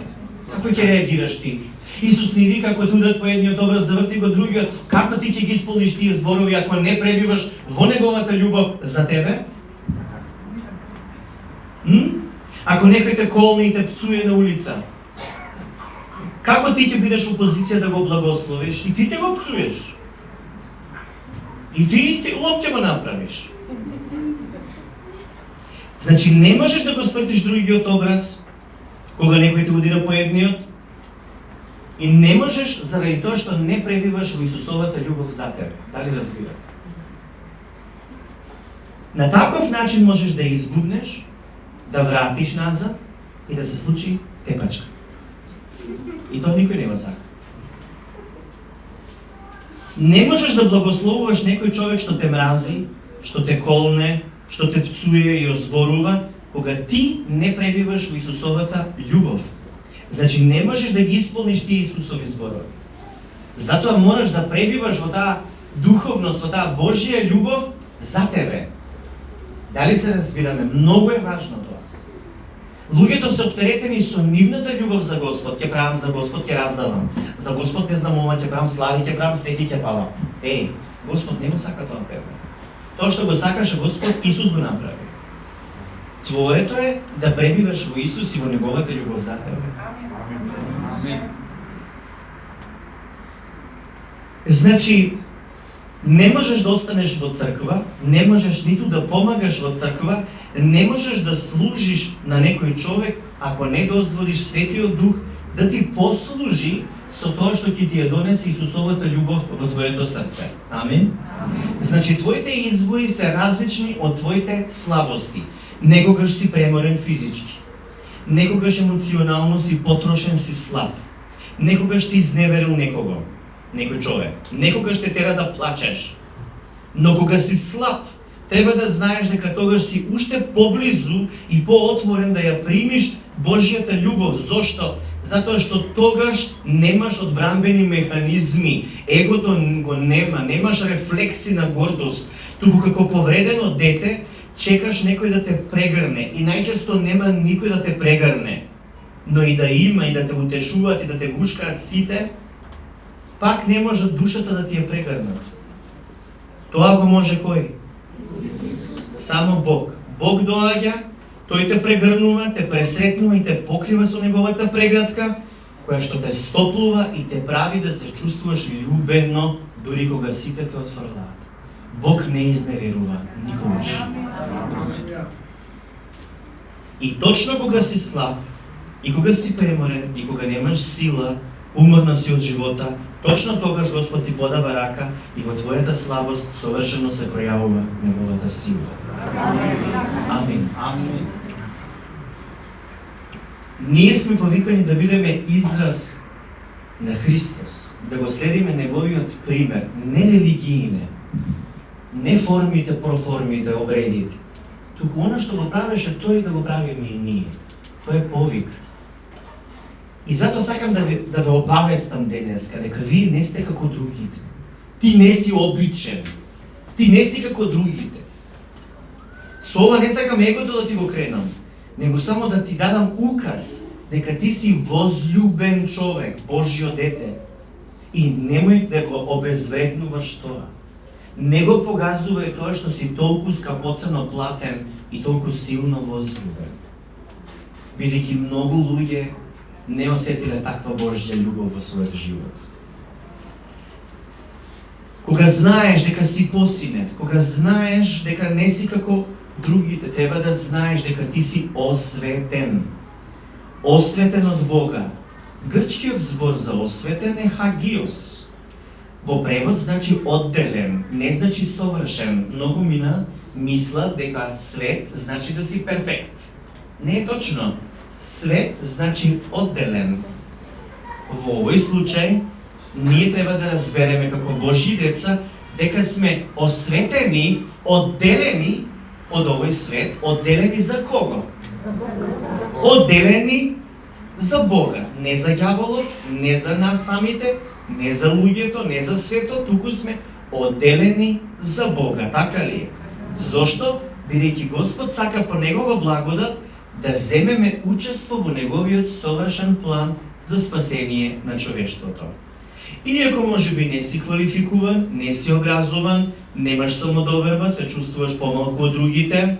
Како ќе реагираш ти? Исус ни вика, ако ти удат по едниот образ, заврти го другиот, како ти ќе ги исполниш тие зборови ако не пребиваш во неговата љубов за тебе? Ако некој те колне и те пцуе на улица, како ти ќе бидеш во позиција да го благословиш и ти ќе го пцуеш? И ти лоб ќе го направиш. Значи не можеш да го свртиш другиот образ кога некој те удира по едниот и не можеш заради тоа што не пребиваш во Исусовата љубов за тебе. Дали разбирате? На таков начин можеш да избувнеш, да вратиш назад и да се случи тепачка. И тоа никој не го сака. Не можеш да благословуваш некој човек што те мрази, што те колне, што те пцуе и озборува, кога ти не пребиваш во Исусовата љубов. Значи не можеш да ги исполниш тие Исусови зборови. Затоа мораш да пребиваш во таа духовност, во таа Божја љубов за тебе. Дали се разбираме? Многу е важно тоа. Луѓето се оптеретени со нивната љубов за Господ. Ќе правам за Господ, ќе раздавам. За Господ не знам ова, ќе правам слави, ќе правам сети, ќе палам. Господ не го сака тоа тебе. Тоа што го сакаше Господ, Исус го направи. Твоето е да пребиваш во Исус и во неговата љубов за тебе. Значи, не можеш да останеш во црква, не можеш ниту да помагаш во црква, не можеш да служиш на некој човек ако не дозволиш Светиот Дух да ти послужи со тоа што ќе ти ја донесе Исусовата љубов во твоето срце. Амин. Значи, твоите избори се различни од твоите слабости. Некогаш си преморен физички, некогаш емоционално си потрошен, си слаб, некогаш ти изневерил некој човек, некогаш те тера да плачеш. Но кога си слаб, треба да знаеш дека тогаш си уште поблизу и поотворен да ја примиш Божјата љубов. Зошто? Затоа што тогаш немаш одбранбени механизми, егото го немаш рефлекси на гордост, туку како повредено дете чекаш некој да те прегрне и најчесто нема никој да те прегрне. Но и да има и да те утешуваат и да те гушкаат сите, пак не може душата да ти ја прегрнат. Тоа го може кој? Само Бог. Бог доаѓа, тој те прегрнува, те пресретнува и те покрива со неговата прегратка, која што те стоплува и те прави да се чувствуваш љубено, дури кога сите те отфрлаат. Бог не изневерува никогаш. И точно кога си слаб, и кога си преморен, и кога немаш сила, уморна си од живота, точно тогаш Господ ти подава рака и во твојата слабост совршено се пројавува неговата сила. Амин. Амин. Ние сме повикани да бидеме израз на Христос, да го следиме неговиот пример, не религијне, не формите, проформите, обредите, туку она што го правеше тој да го правиме и ние. Тоа е повик. И затоа сакам да ве обавестам денеска, дека вие не сте како другите. Ти не си обичен. Ти не си како другите. Со ова не сакам егото да ти го кренам, него само да ти дадам указ дека ти си возљубен човек, Божјо дете. И немој да го обезвреднуваш тоа. Не го погазувај тоа што си толку скапоцено платен и толку силно возљубен. Бидејќи многу луѓе не осетиле таква Божја љубов во својот живот. Кога знаеш дека си посинет, кога знаеш дека не си како другите, треба да знаеш дека ти си осветен. Осветен од Бога. Грчкиот збор за осветен е хагиос. Во превод значи одделен, не значи совршен. Многу мислат дека свет значи да си перфект. Не е точно. Свет значи одделен. Во овој случај, ние треба да разбереме како Божји деца дека сме осветени, одделени од овој свет, одделени за кого? Одделени за Бога, не за ѓаволот, не за нас самите, не за луѓето, не за светот, туку сме одделени за Бога, така ли е? Зошто? Бидејќи Господ сака по Негова благодат да земеме учество во Неговиот совршен план за спасение на човештвото. Иако може би не си квалификуван, не си образован, немаш самодоверба, се чувствуваш помалку од другите,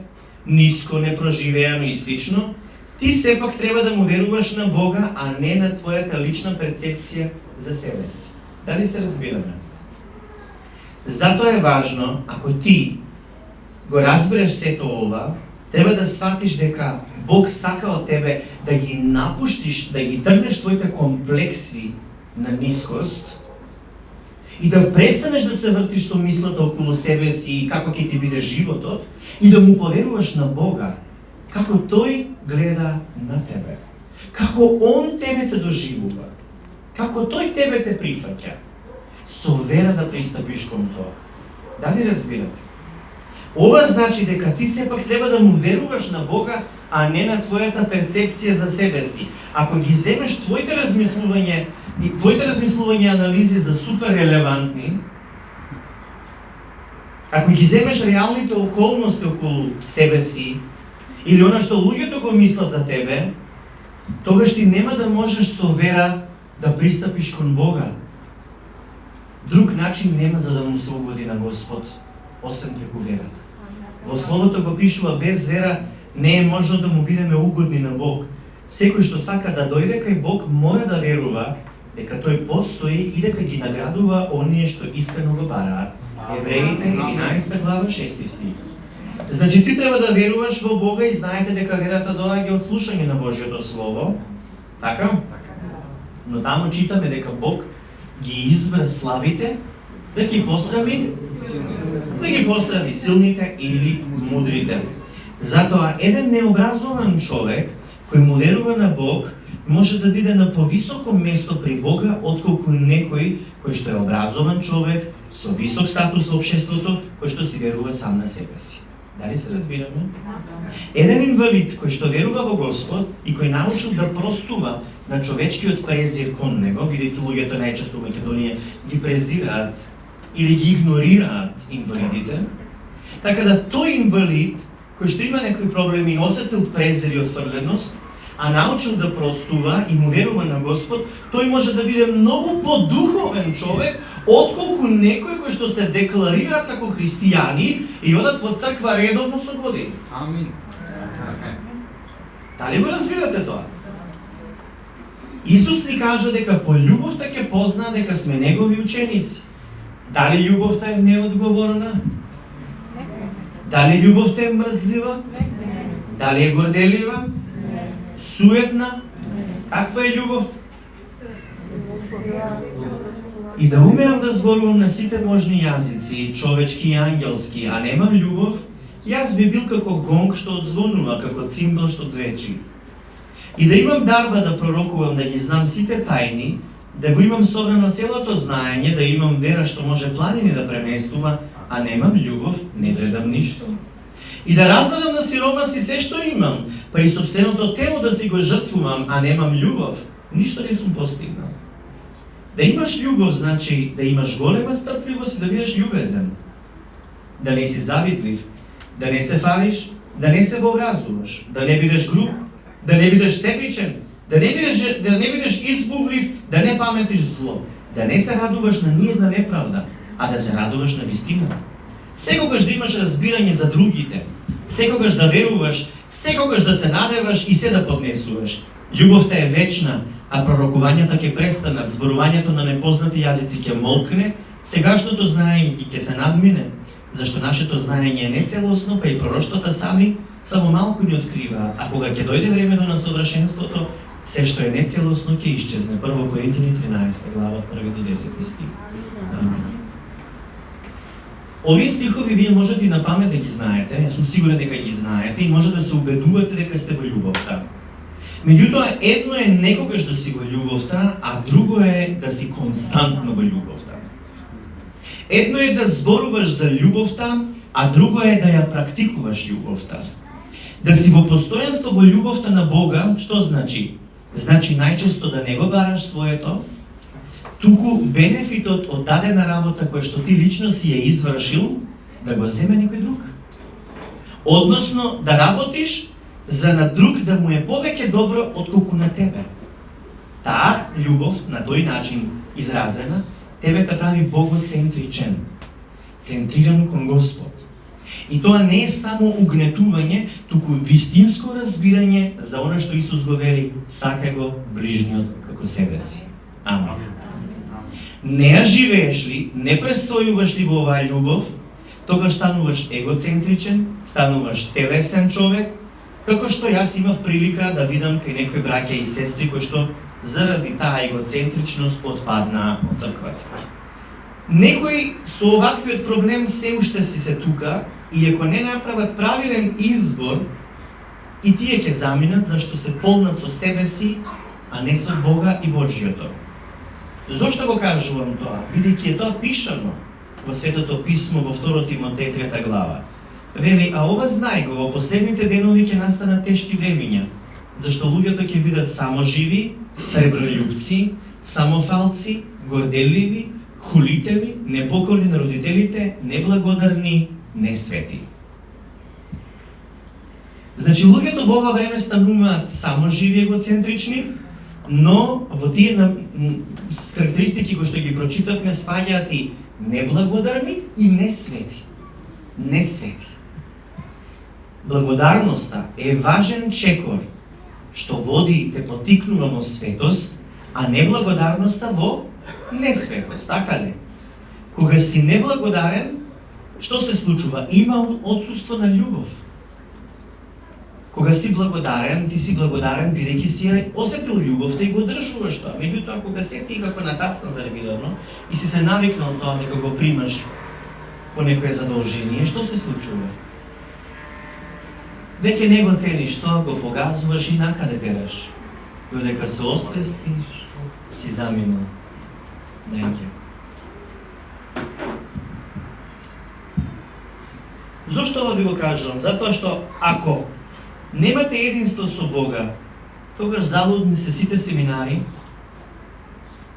ниско, непроживеано и слично, ти сепак треба да му веруваш на Бога, а не на твојата лична перцепција за себе си. Дали се разбираме? Затоа е важно, ако ти го разбереш сето ова, треба да сватиш дека Бог сака од тебе да ги напуштиш, да ги тргнеш твоите комплекси на нискост и да престанеш да се вртиш со мислата околу себе си и како ќе ти биде животот и да му поверуваш на Бога, како Тој гледа на тебе, како Он тебе те доживува, како Тој тебе те прифаќа, со вера да пристапиш кон тоа. Дали разбирате? Ова значи дека ти сепак треба да му веруваш на Бога, а не на твојата перцепција за себе си. Ако ги земеш твоите размислувања и анализи за супер релевантни, ако ги земеш реалните околности околу себе си, или она што луѓето го мислат за тебе, тогаш ти нема да можеш со вера да пристапиш кон Бога. Друг начин нема за да му се угоди на Господ, освен преку верата. Во Словото го пишува, без вера не е можно да му бидеме угодни на Бог. Секој што сака да дојде кај Бог мора да верува дека Тој постои и дека ги наградува оние што искрено го бараат. Евреите 11 глава 6 стих. Значи ти треба да веруваш во Бога и знаете дека верата доаѓа од слушање на Божјото Слово. Така? Но таму читаме дека Бог ги избра слабите да ги постави силните или мудрите. Затоа еден необразован човек кој му верува на Бог може да биде на повисоко место при Бога отколку некој кој што е образован човек со висок статус во општеството, кој што си верува сам на себе си. Дали се разбираме? Еден инвалид кој што верува во Господ и кој научил да простува на човечкиот презир кон него, бидејќи луѓето најчесто во Македонија ги презираат или ги игнорираат инвалидите, така да тој инвалид кој што има некои проблеми и осетил презир и отфрленост, а научил да простува и му верува на Господ, тој може да биде многу подуховен човек отколку некој кој што се декларираат како христијани и одат во црква редовно со години. Амин. Дали го разбирате тоа? Исус ни кажа дека по љубовта ќе позна дека сме негови ученици. Дали љубовта е неодговорна? Дали љубовта е мрзлива? Дали е горделива? Суетна? Каква е љубовта? И да умеам да зборувам на сите можни јазици, човечки и ангелски, а немам љубов, јас би бил како гонг што одзвонува, како цимбал што звечи. И да имам дарба да пророкувам, да ги знам сите тајни, да го имам собрано целото знаење, да имам вера што може планини да преместува, а немам љубов, не вредам ништо. И да раздадам на сиромаси се што имам, па и собственото тело да си го жртвувам, а немам љубов, ништо не сум постигнал. Да имаш љубов значи да имаш голема стрпливост и да бидеш љубезен. Да не си завидлив, да не се фалиш, да не се вообразуваш, да не бидеш груб, да не бидеш себичен, да не бидеш избувлив, да не паметиш зло, да не се радуваш на ниедна неправда, а да се радуваш на вистината. Секогаш да имаш разбирање за другите, секогаш да веруваш, секогаш да се надеваш и се да поднесуваш. Љубовта е вечна, а пророкувањата ќе престанат, зборувањето на непознати јазици ќе молкне, сегашното знаење ќе се надмине, зашто нашето знаење е нецелосно, па и пророштвата сами само малку ни откриваат, а кога ќе дојде времето на совршенството, се што е нецелосно ќе исчезне. 1 Коринтини 13 глава 1 до 10 стих. Овие стихови вие можете и на памет да ги знаете, јас сум сигурен дека ги знаете и може да се убедувате дека сте во љубовта. Меѓутоа, едно е некогаш да си во љубовта, а друго е да си константно во љубовта. Едно е да зборуваш за љубовта, а друго е да ја практикуваш љубовта. Да си во постојанство во љубовта на Бога, што значи? Значи најчесто да не го бараш своето, туку бенефитот од дадена работа која што ти лично си ја извршил, да го земе некој друг. Односно, да работиш за на друг да му е повеќе добро отколку на тебе. Таа љубов на тој начин изразена тебе те прави богоцентричен, центриран кон Господ. И тоа не е само угнетување, туку вистинско разбирање за она што Исус го вели, сакај го ближниот како себе си. Амен. Не ја живееш ли, не престојуваш ли во оваа љубов, тогаш стануваш егоцентричен, стануваш телесен човек, како што јас имав прилика да видам кај некои браќа и сестри кои што заради таа егоцентричност отпаднаа од црквата. Некои со оваквиот проблем се уште си се тука и ако не направат правилен избор, и тие ќе заминат зашто се полнат со себе си, а не со Бога и Божјото. Зошто го кажувам тоа? Бидејќи е тоа пишано во Светото Писмо во 2 Тимотеј 3 глава. Вели, а ова знај го, во последните денови ќе настанат тешки времиња, зашто луѓето ќе бидат само живи, среброљупци, самофалци, горделливи, хулители, непокорни на родителите, неблагодарни, несвети. Значи, луѓето во ова време стануваат само живи, егоцентрични, но во тие карактеристики кои што ги прочитавме спаѓаат и неблагодарни и несвети. Несвети. Благодарноста е важен чекор што води и те потикнува во светост, а неблагодарноста во несветост, така ли? Кога си неблагодарен, што се случува? Има отсуство на љубов. Кога си благодарен, ти си благодарен бидејќи си ја осетил љубовта и го одржуваш тоа. Меѓутоа, кога сети како натацна зарвидено и си се навикнал тоа дека го примаш по некое задолжение, што се случува? Веќе не го цениш тоа, го погазуваш и накаде тераш. Додека се освестиш, си заминал. Неќе. Зошто ова ви го кажувам? Затоа што ако немате единство со Бога, тогаш залудни се сите семинари,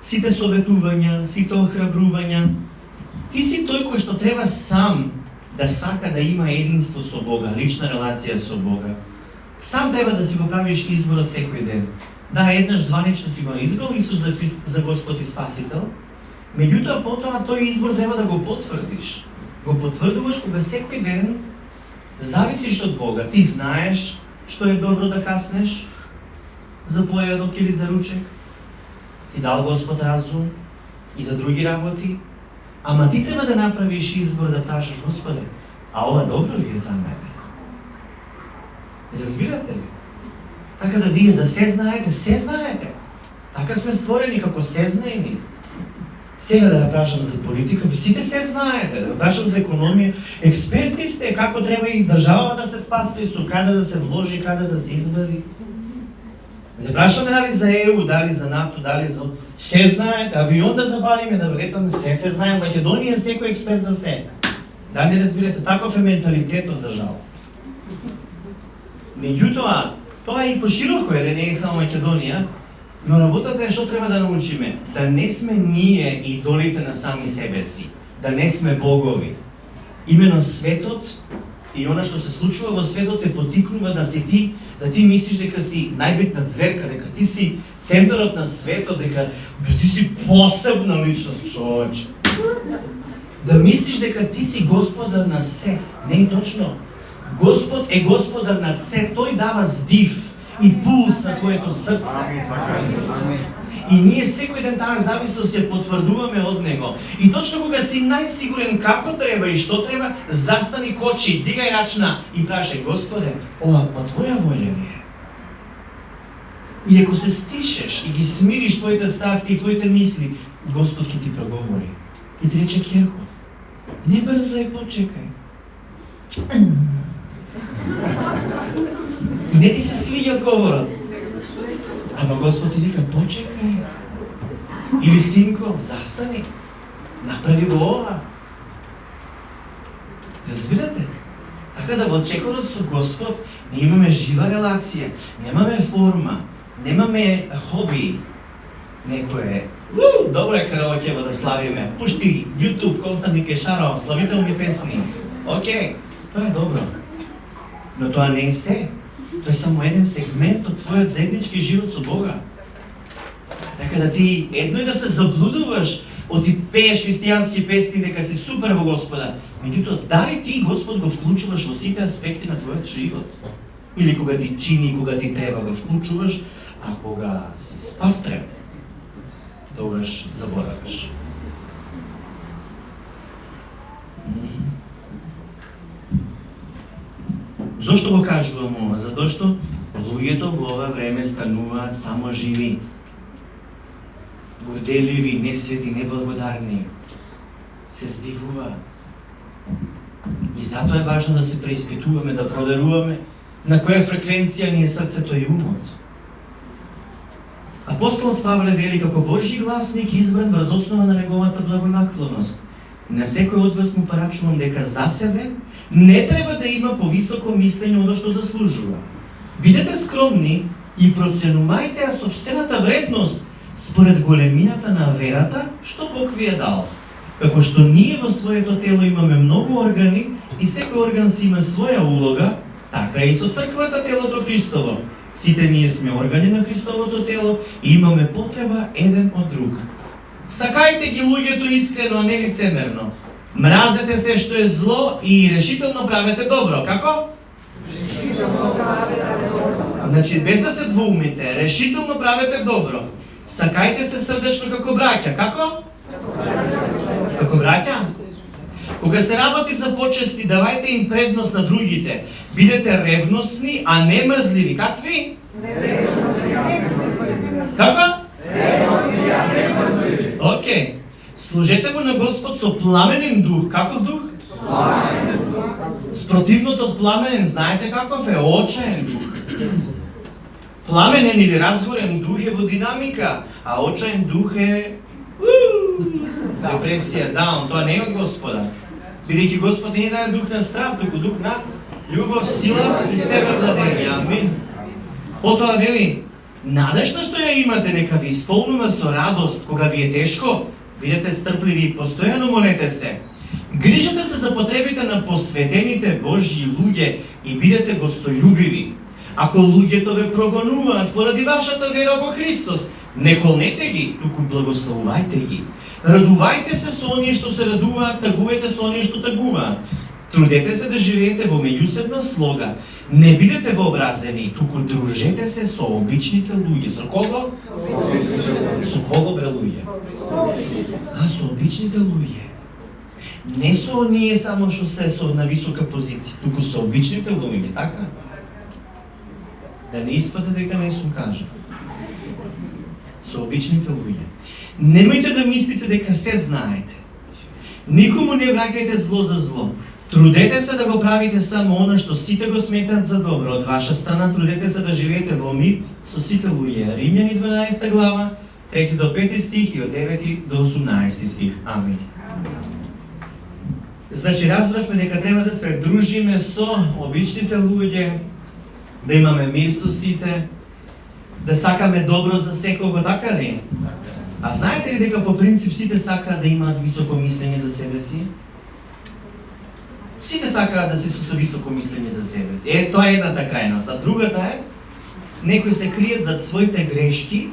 сите советувања, сите охрабрувања. Ти си тој кој што треба сам да сака да има единство со Бога, лична релација со Бога. Сам треба да си го правиш изборот секој ден. Да, еднаш званично си го избрал Исус за Господ и Спасител, меѓутоа потоа тој избор треба да го потврдиш. Го потврдуваш кога секој ден зависиш од Бога. Ти знаеш што е добро да каснеш за појадок или за ручек. Ти дал Господ разум и за други работи. Ама ти треба да направиш избор да прашаш, Господе, а ова добро ли е за мене? Разбирате ли? Така да вие за се знаете. Така сме створени како сезнаени. Сега да ја прашам за политика, сите се знаете, да ја прашам за економија, експерти сте, како треба и држава да се спасти, со каде да се вложи, каде да се извади. Да ја прашаме дали за ЕУ, дали за НАТО, дали за... Се знаете, авион да забалиме, да влетаме, се знае, Македонија е секој експерт за се. Дали разбирате, таков е менталитетот за жал. Меѓутоа, тоа е и пошироко, да не е само Македонија, но работата е што треба да научиме, да не сме ние идолите на сами себе си, да не сме богови. Имено светот и она што се случува во светот те потикнува да си ти, да ти мислиш дека си најбитна зверка, дека ти си центарот на светот, дека ти си посебна личност, човече. Да мислиш дека ти си господар на се, не е точно. Господ е господар над се, тој дава здив и пулс на твоето срце. И ние секој ден таа зависност ја потврдуваме од него. И точно кога си најсигурен како треба и што треба, застани, кочи, дигај рачна и прашај, Господе, ова по твоја волја ли е? И ако се стишеш и ги смириш твоите страсти и твоите мисли, Господ ќе ти проговори. И ти рече, Кирко, не брзај, почекај. Не ти се свиѓа одговорот. Ама Господ ти вика, почекај. Или синко, застани. Направи го ова. Разбирате? Така да во чекорот со Господ не имаме жива релација, немаме форма, немаме хоби. Некое, добро е караокево да славиме. Пушти YouTube, Константин Кешаров, славителни песни. Океј, тоа е добро. Но тоа не е се. Тоа е само еден сегмент од твојот заеднички живот со Бога. Така да ти едно е да се заблудуваш, ти пееш християнски песни дека си супер во Господа. Меѓутоа, дали ти Господ го вклучуваш во сите аспекти на твојот живот? Или кога ти чини, кога ти треба го вклучуваш, а кога си спастрен, тогаш забораваш. Зошто го кажувам ова? Затоа што луѓето во ова време стануваат само живи, горделиви, несвети, неблагодарни, се здивуваат. И затоа е важно да се преиспитуваме, да проверуваме на која фреквенција ни е срцето и умот. Апостолот Павле вели како Божји гласник избран врз основа на неговата благонаклонност. На секој од вас му порачувам дека за себе не треба да има повисоко мислење од што заслужува. Бидете скромни и проценувајте ја сопствената вредност според големината на верата што Бог ви е дал. Како што ние во своето тело имаме многу органи и секој орган си има своја улога, така и со црквата телото Христово. Сите ние сме органи на Христовото тело и имаме потреба еден од друг. Сакајте ги луѓето искрено, а не лицемерно. Мразете се што е зло и решително правете добро. Како? Значи, без да се двоумите, решително правете добро. Сакајте се срдечно како браќа. Како? Како браќа? Кога се работи за почести, давајте им предност на другите. Бидете ревностни, а не мрзливи. Какви? Како? Ревностни, а не мрзливи. Океј. Служете му на Господ со пламенен дух. Каков дух? Пламенен дух. Спротивното од пламенен, знаете каков е? Очаен дух. Пламенен или разгорен дух е во динамика, а очаен дух е депресија, даун, тоа не е од Господа. Бидејќи Господ не е дух на страв, туку дух на љубов, сила и себевладење. Амин. Потоа вели, надежта што ја имате нека ви исполнува со радост кога ви е тешко, бидете стрпливи и постојано молете се. Грижете се за потребите на посветените Божји луѓе и бидете гостољубиви. Ако луѓето ве прогонуваат поради вашата вера во Христос, не колнете ги, туку благословувајте ги. Радувајте се со оние што се радуваат, тагувате со оние што тагуваат. Трудете се да живеете во меѓусебна слога. Не бидете вообразени, туку дружете се со обичните луѓе. Со кого? Со кого, бре, луѓе? Со обичните луѓе. Не со оние само што се со на висока позиција, туку со обичните луѓе, така? Да не испаде дека не сум кажа. Со обичните луѓе. Немојте да мислите дека се знаете. Никому не враќајте зло за зло. Трудете се да го правите само она што сите го сметат за добро. Од ваша страна трудете се да живеете во мир со сите луѓе. Римјани 12 глава, 3 до 5 стих и од 9 до 18 стих. Амин. Значи, разбравме дека треба да се дружиме со обичните луѓе, да имаме мир со сите, да сакаме добро за секого, така ли? А знаете ли дека по принцип сите сакаат да имаат високо мислење за себе си? Сите сакаат да се со високо мислење за себе си. Тоа е едната крајност, а другата е некои се кријат зад своите грешки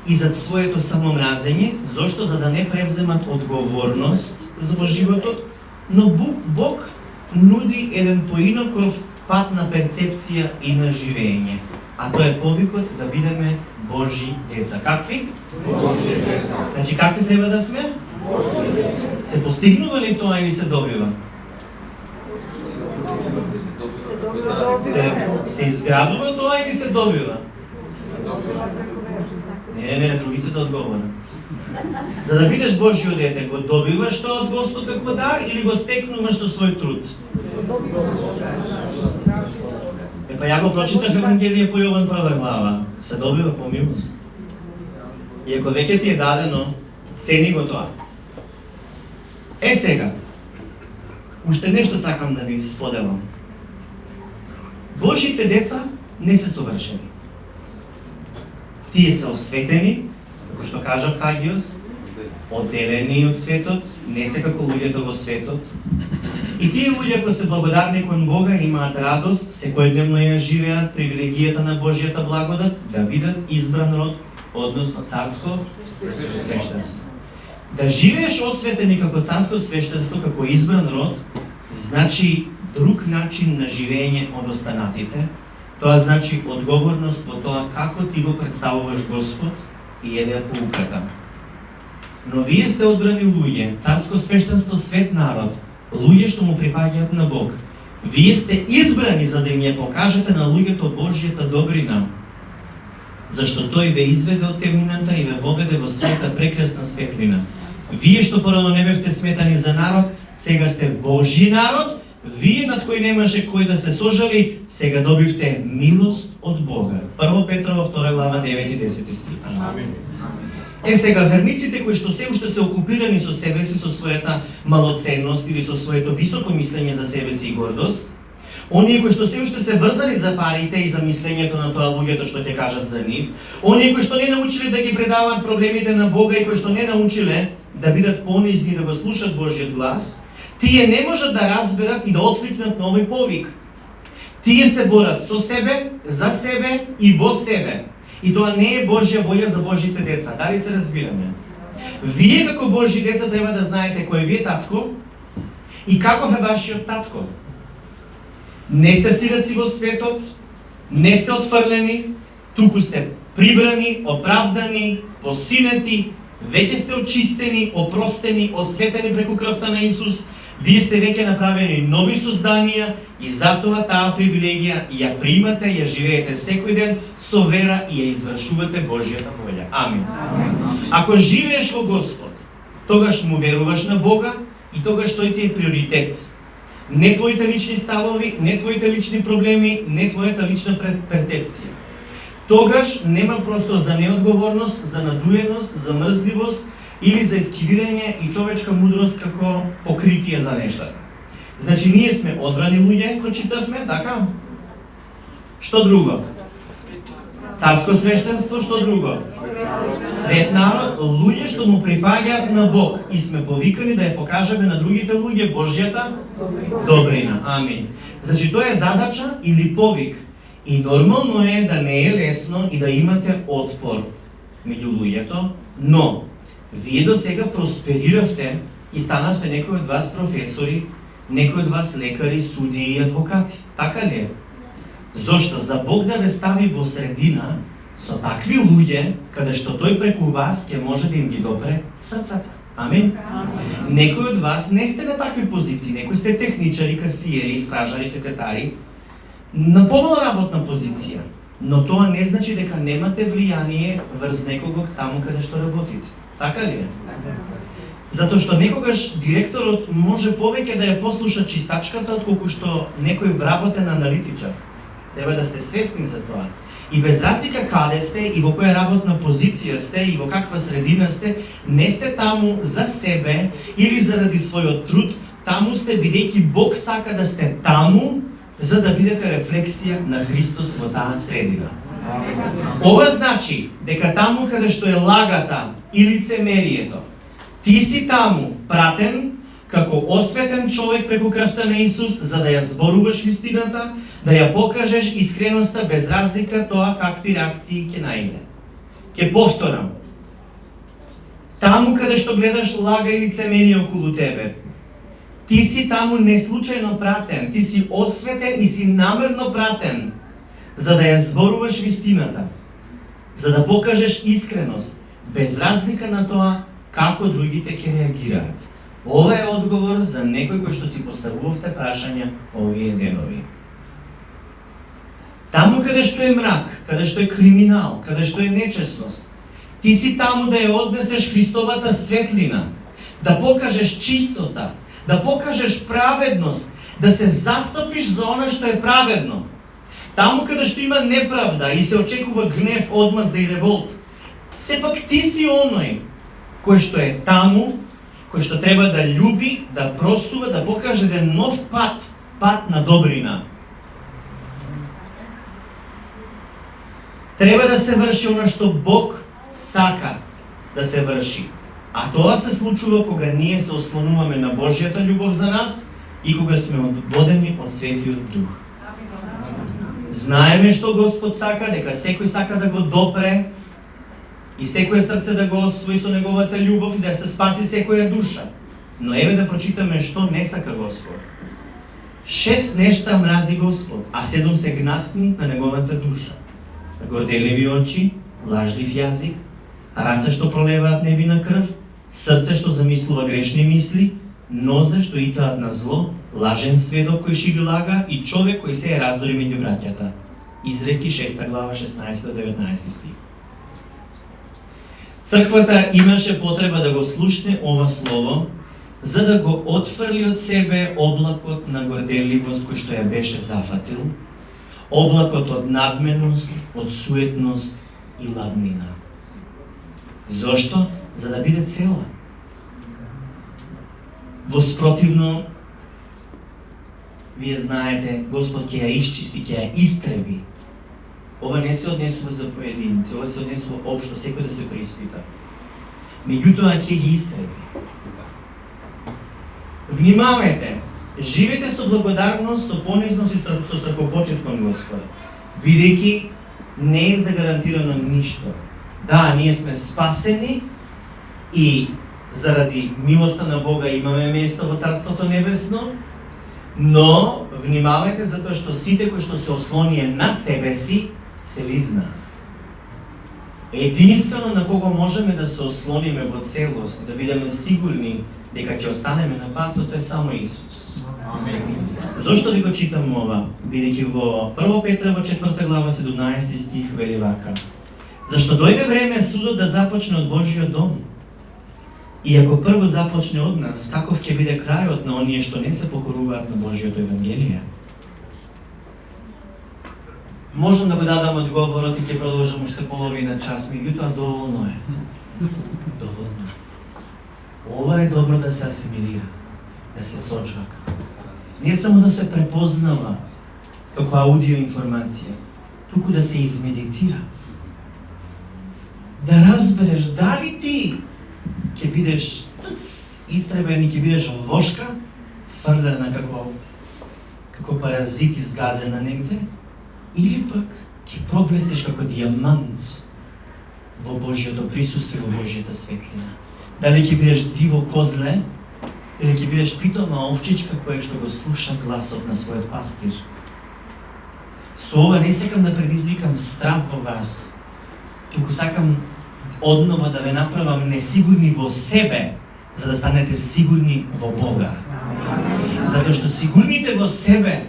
и зад своето самомразење, зошто? За да не превземат одговорност во животот, но Бог нуди еден поинаков пат на перцепција и на живење. А тоа е повикот да бидеме Божји деца. Какви? Божји деца. Значи, какви треба да сме? Божји деца. Се постигнува ли тоа или се добива? Се изградува тоа или се добива? Не, другите да одговорат. За да бидеш Божјо дете, го добиваш тоа од Господ како дар или го стекнуваш со свој труд? Па ја го прочитав Евангелие по Јован 1 глава. Се добива по милост. И ако веќе ти е дадено, цени го тоа. Сега, уште нешто сакам да ви споделам. Божите деца не се совршени. Тие се осветени, како што кажав Хагиос, одделени од светот, не се како луѓето во светот. И тие луѓе кои се благодарни кон Бога имаат радост, секојдневно ја живеат привилегијата на Божјата благодат, да бидат избран род, односно царско свештенство. Да живееш осветени како царско свештенство, како избран род, значи друг начин на живење од останатите. Тоа значи одговорност во тоа како ти го представуваш Господ и еве поуката. Но вие сте одбрани луѓе, царско свештенство, свет народ, луѓе што му припаѓаат на Бог. Вие сте избрани за да им ја покажете на луѓето Божјата добрина, зашто тој ве изведе од темнината и ве воведе во својата прекрасна светлина. Вие што порано не бевте сметани за народ, сега сте Божји народ. Вие над кој немаше кој да се сожали, сега добивте милост од Бога. 1 Петрова 2 глава 9 и 10 стих. Амин. Сега верниците кои што се уште се окупирани со себе си, со својата малоценност или со своето високо мислење за себе си и гордост, оние кои што се уште се врзани за парите и за мислењето на тоа луѓето што ќе кажат за нив, оние кои што не научиле да ги предаваат проблемите на Бога и кои што не научиле да бидат понизни да го слушат Божјиот глас, тие не можат да разберат и да откликнат на овој повик. Тие се борат со себе, за себе и во себе. И тоа не е Божја волја за Божите деца. Дали се разбираме? Вие како Божји деца треба да знаете кој ви е татко и каков е вашиот татко. Не сте сираци во светот, не сте отфрлени, туку сте прибрани, оправдани, посинети, веќе сте очистени, опростени, осветени преку крвта на Исус. Вие сте веќе направени нови созданија и затоа таа привилегија ја примате, ја живеете секој ден со вера и ја извршувате Божјата волја. Амин. Ако живееш во Господ, тогаш му веруваш на Бога и тогаш тој ти е приоритет. Не твоите лични ставови, не твоите лични проблеми, не твојата лична перцепција. Тогаш нема простор за неодговорност, за надуеност, за мрзливост или за ескивирање и човечка мудрост како покритие за нештата. Значи, ние сме одбрани луѓе, прочитавме, така? Што друго? Царско свештенство, што друго? Свет народ, луѓе што му припаѓаат на Бог и сме повикани да ја покажеме на другите луѓе Божјата добрина. Амин. Значи, тоа е задача или повик. И нормално е да не е лесно и да имате отпор меѓу луѓето, но вие до сега проспериравте и станавте некои од вас професори, некои од вас лекари, судии и адвокати. Така ли е? Зошто? За Бог да ве стави во средина со такви луѓе, каде што тој преку вас ќе може да им ги допре срцата. Амин. Некои од вас не сте на такви позиции, некои сте техничари, касиери, стражари, секретари, на помала работна позиција, но тоа не значи дека немате влијание врз некого таму каде што работите. Така ли е? Затоа што некогаш директорот може повеќе да ја послуша чистачката отколку што некој вработен аналитичар. Треба да сте свесни за тоа. И без разлика каде сте и во која работна позиција сте и во каква средина сте, не сте таму за себе или заради својот труд, таму сте бидејќи Бог сака да сте таму за да бидете рефлексија на Христос во таа средина. Ова значи дека таму каде што е лагата и лицемерието, ти си таму пратен како осветен човек преку крвта на Исус за да ја зборуваш вистината, да ја покажеш искреноста без разлика тоа какви реакции ќе најде. Ќе повторам. Таму каде што гледаш лага и лицемерие околу тебе, ти си таму не случајно пратен, ти си осветен и си намерно пратен за да ја зборуваш вистината, за да покажеш искреност, без разлика на тоа како другите ќе реагираат. Ова е одговор за некој кој што си поставувавте прашања овие денови. Таму каде што е мрак, каде што е криминал, каде што е нечестност, ти си таму да ја однесеш Христовата светлина, да покажеш чистота, да покажеш праведност, да се застапиш за она што е праведно. Таму каде што има неправда и се очекува гнев, одмазда и револт, сепак ти си оној кој што е таму, кој што треба да љуби, да простува, да покаже еден нов пат, пат на добрина. Треба да се врши она што Бог сака да се врши. А тоа се случува кога ние се ослонуваме на Божјата љубов за нас и кога сме водени од Светиот Дух. Знаеме што Господ сака, дека секој сака да го допре и секое срце да го освои со неговата љубов и да се спаси секоја душа. Но еве да прочитаме што не сака Господ. 6 нешта мрази Господ, а 7 се гнасни на неговата душа. Горделиви очи, лажлив јазик, раце што пролеваат невина крв, срце што замислува грешни мисли, нозе што итаат на зло, лажен сведок кој шири лага и човек кој се раздори меѓу браќата. Изреки 6 глава 16 до 19 стих. Црквата имаше потреба да го слушне ова слово, за да го отфрли од себе облакот на горделивост кој што ја беше зафатил, облакот од надменост, од суетност и ладнина. Зошто? За да биде цела. Воспротивно, вие знаете, Господ ќе ја исчисти, ќе ја истреби. Ова не се однесува за поединци, ова се однесува општо, секој да се преиспита. Меѓутоа ќе ги истреби. Внимавајте, живете со благодарност, со понизност и со страхопочет кон Господа, бидејќи не е загарантирано ништо. Да, ние сме спасени и заради милоста на Бога имаме место во Царството Небесно, но внимавајте затоа што сите кои што се ослонија на себе си се лизна. Единствено на кого можеме да се ослониме во целост, да бидеме сигурни дека ќе останеме на патот, е само Исус. Зошто ви го читам ова? Бидејќи во 1 Петра во 4 глава 17 стих вели вака: зашто дојде време судот да започне од Божиот дом. И ако прво започне од нас, каков ќе биде крајот на оние што не се покоруваат на Божиото Евангелие? Можам да го дадам одговорот и ќе продолжам уште половина час, меѓутоа доволно е. Доволно. Ова е добро да се асимилира, да се сочвака. Не само да се препознава како аудио информација, туку да се измедитира. Да разбереш дали ти ќе бидеш истребен и ќе бидеш вошка, фрлена како паразит изгазена негде, или пак ќе проблестеш како дијамант во Божиото присуство, во Божијата светлина. Дали ќе бидеш диво козле, или ќе бидеш питома овчичка која што го слуша гласот на својот пастир. Со ова не сакам да предизвикам страв во вас, туку сакам однова да ве направам несигурни во себе, за да станете сигурни во Бога. Затоа што сигурните во себе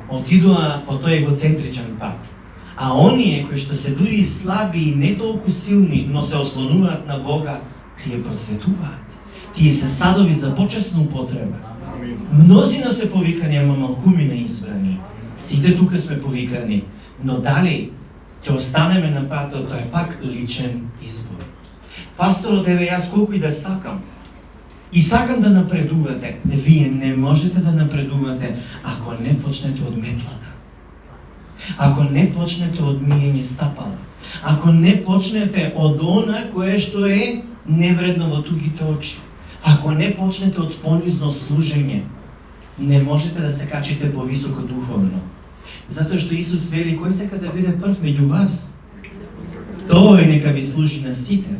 отидоа по тој егоцентричен пат. А оние кои што се дури слаби и не толку силни, но се ослонуваат на Бога, тие процветуваат. Тие се садови за почесна употреба. Мнозина се повикани, ама малкумина избрани. Сите тука сме повикани, но дали ќе останеме на патот, тоа е пак личен избор. Пасторот, еве јас колку и да сакам, и сакам да напредувате, вие не можете да напредувате ако не почнете од метлата. Ако не почнете од миење стапала. Ако не почнете од она кое што е невредно во тугите очи. Ако не почнете од понизно служење, не можете да се качите повисоко духовно. Затоа што Исус вели, кој сака да биде прв меѓу вас, тој нека ви служи на сите.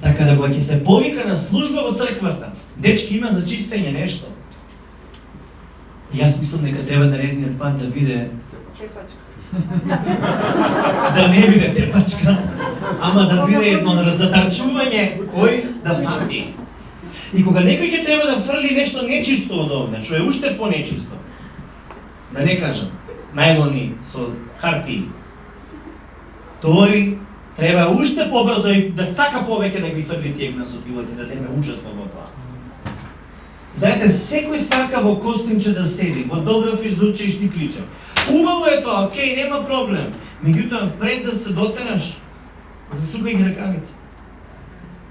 Така да кога ќе се повика на служба во црквата, дечки има за чистење нешто. Јас мислам дека треба наредниот пат да биде да не биде тепачка, ама да биде едно разатарчување кој да фати. И кога некој ќе треба да фрли нешто нечисто од овде, што е уште понечисто, да не кажам, најлони со хартии, тој треба уште побрзо и да сака повеќе да ги фрли тие гнасотилаци, да земе учество во тоа. Знаете, секој сака во костимче да седи, во добро фризурче и штипличе. Убаво е тоа, окей, нема проблем. Меѓутоа, пред да се дотераш, засукај ги ракавите.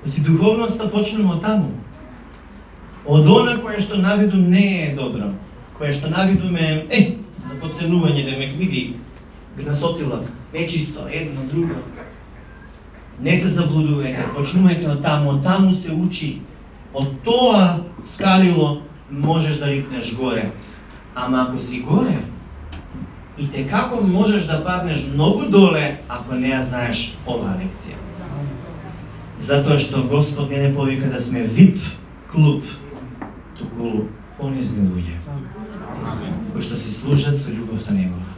Оти духовноста почнува од таму. Од она кое што навидум не е добро, кое што навидум е, за подценување да ме види гнасотилак, нечисто, едно, друго. Не се заблудувајте, почнувајте од таму се учи. Од тоа скалило можеш да рипнеш горе. Ама ако си горе, И те како можеш да паднеш многу доле ако не ја знаеш оваа лекција. Затоа што Господ не повика да сме VIP клуб, туку онезни луѓе кои што си служат со љубовта Негова.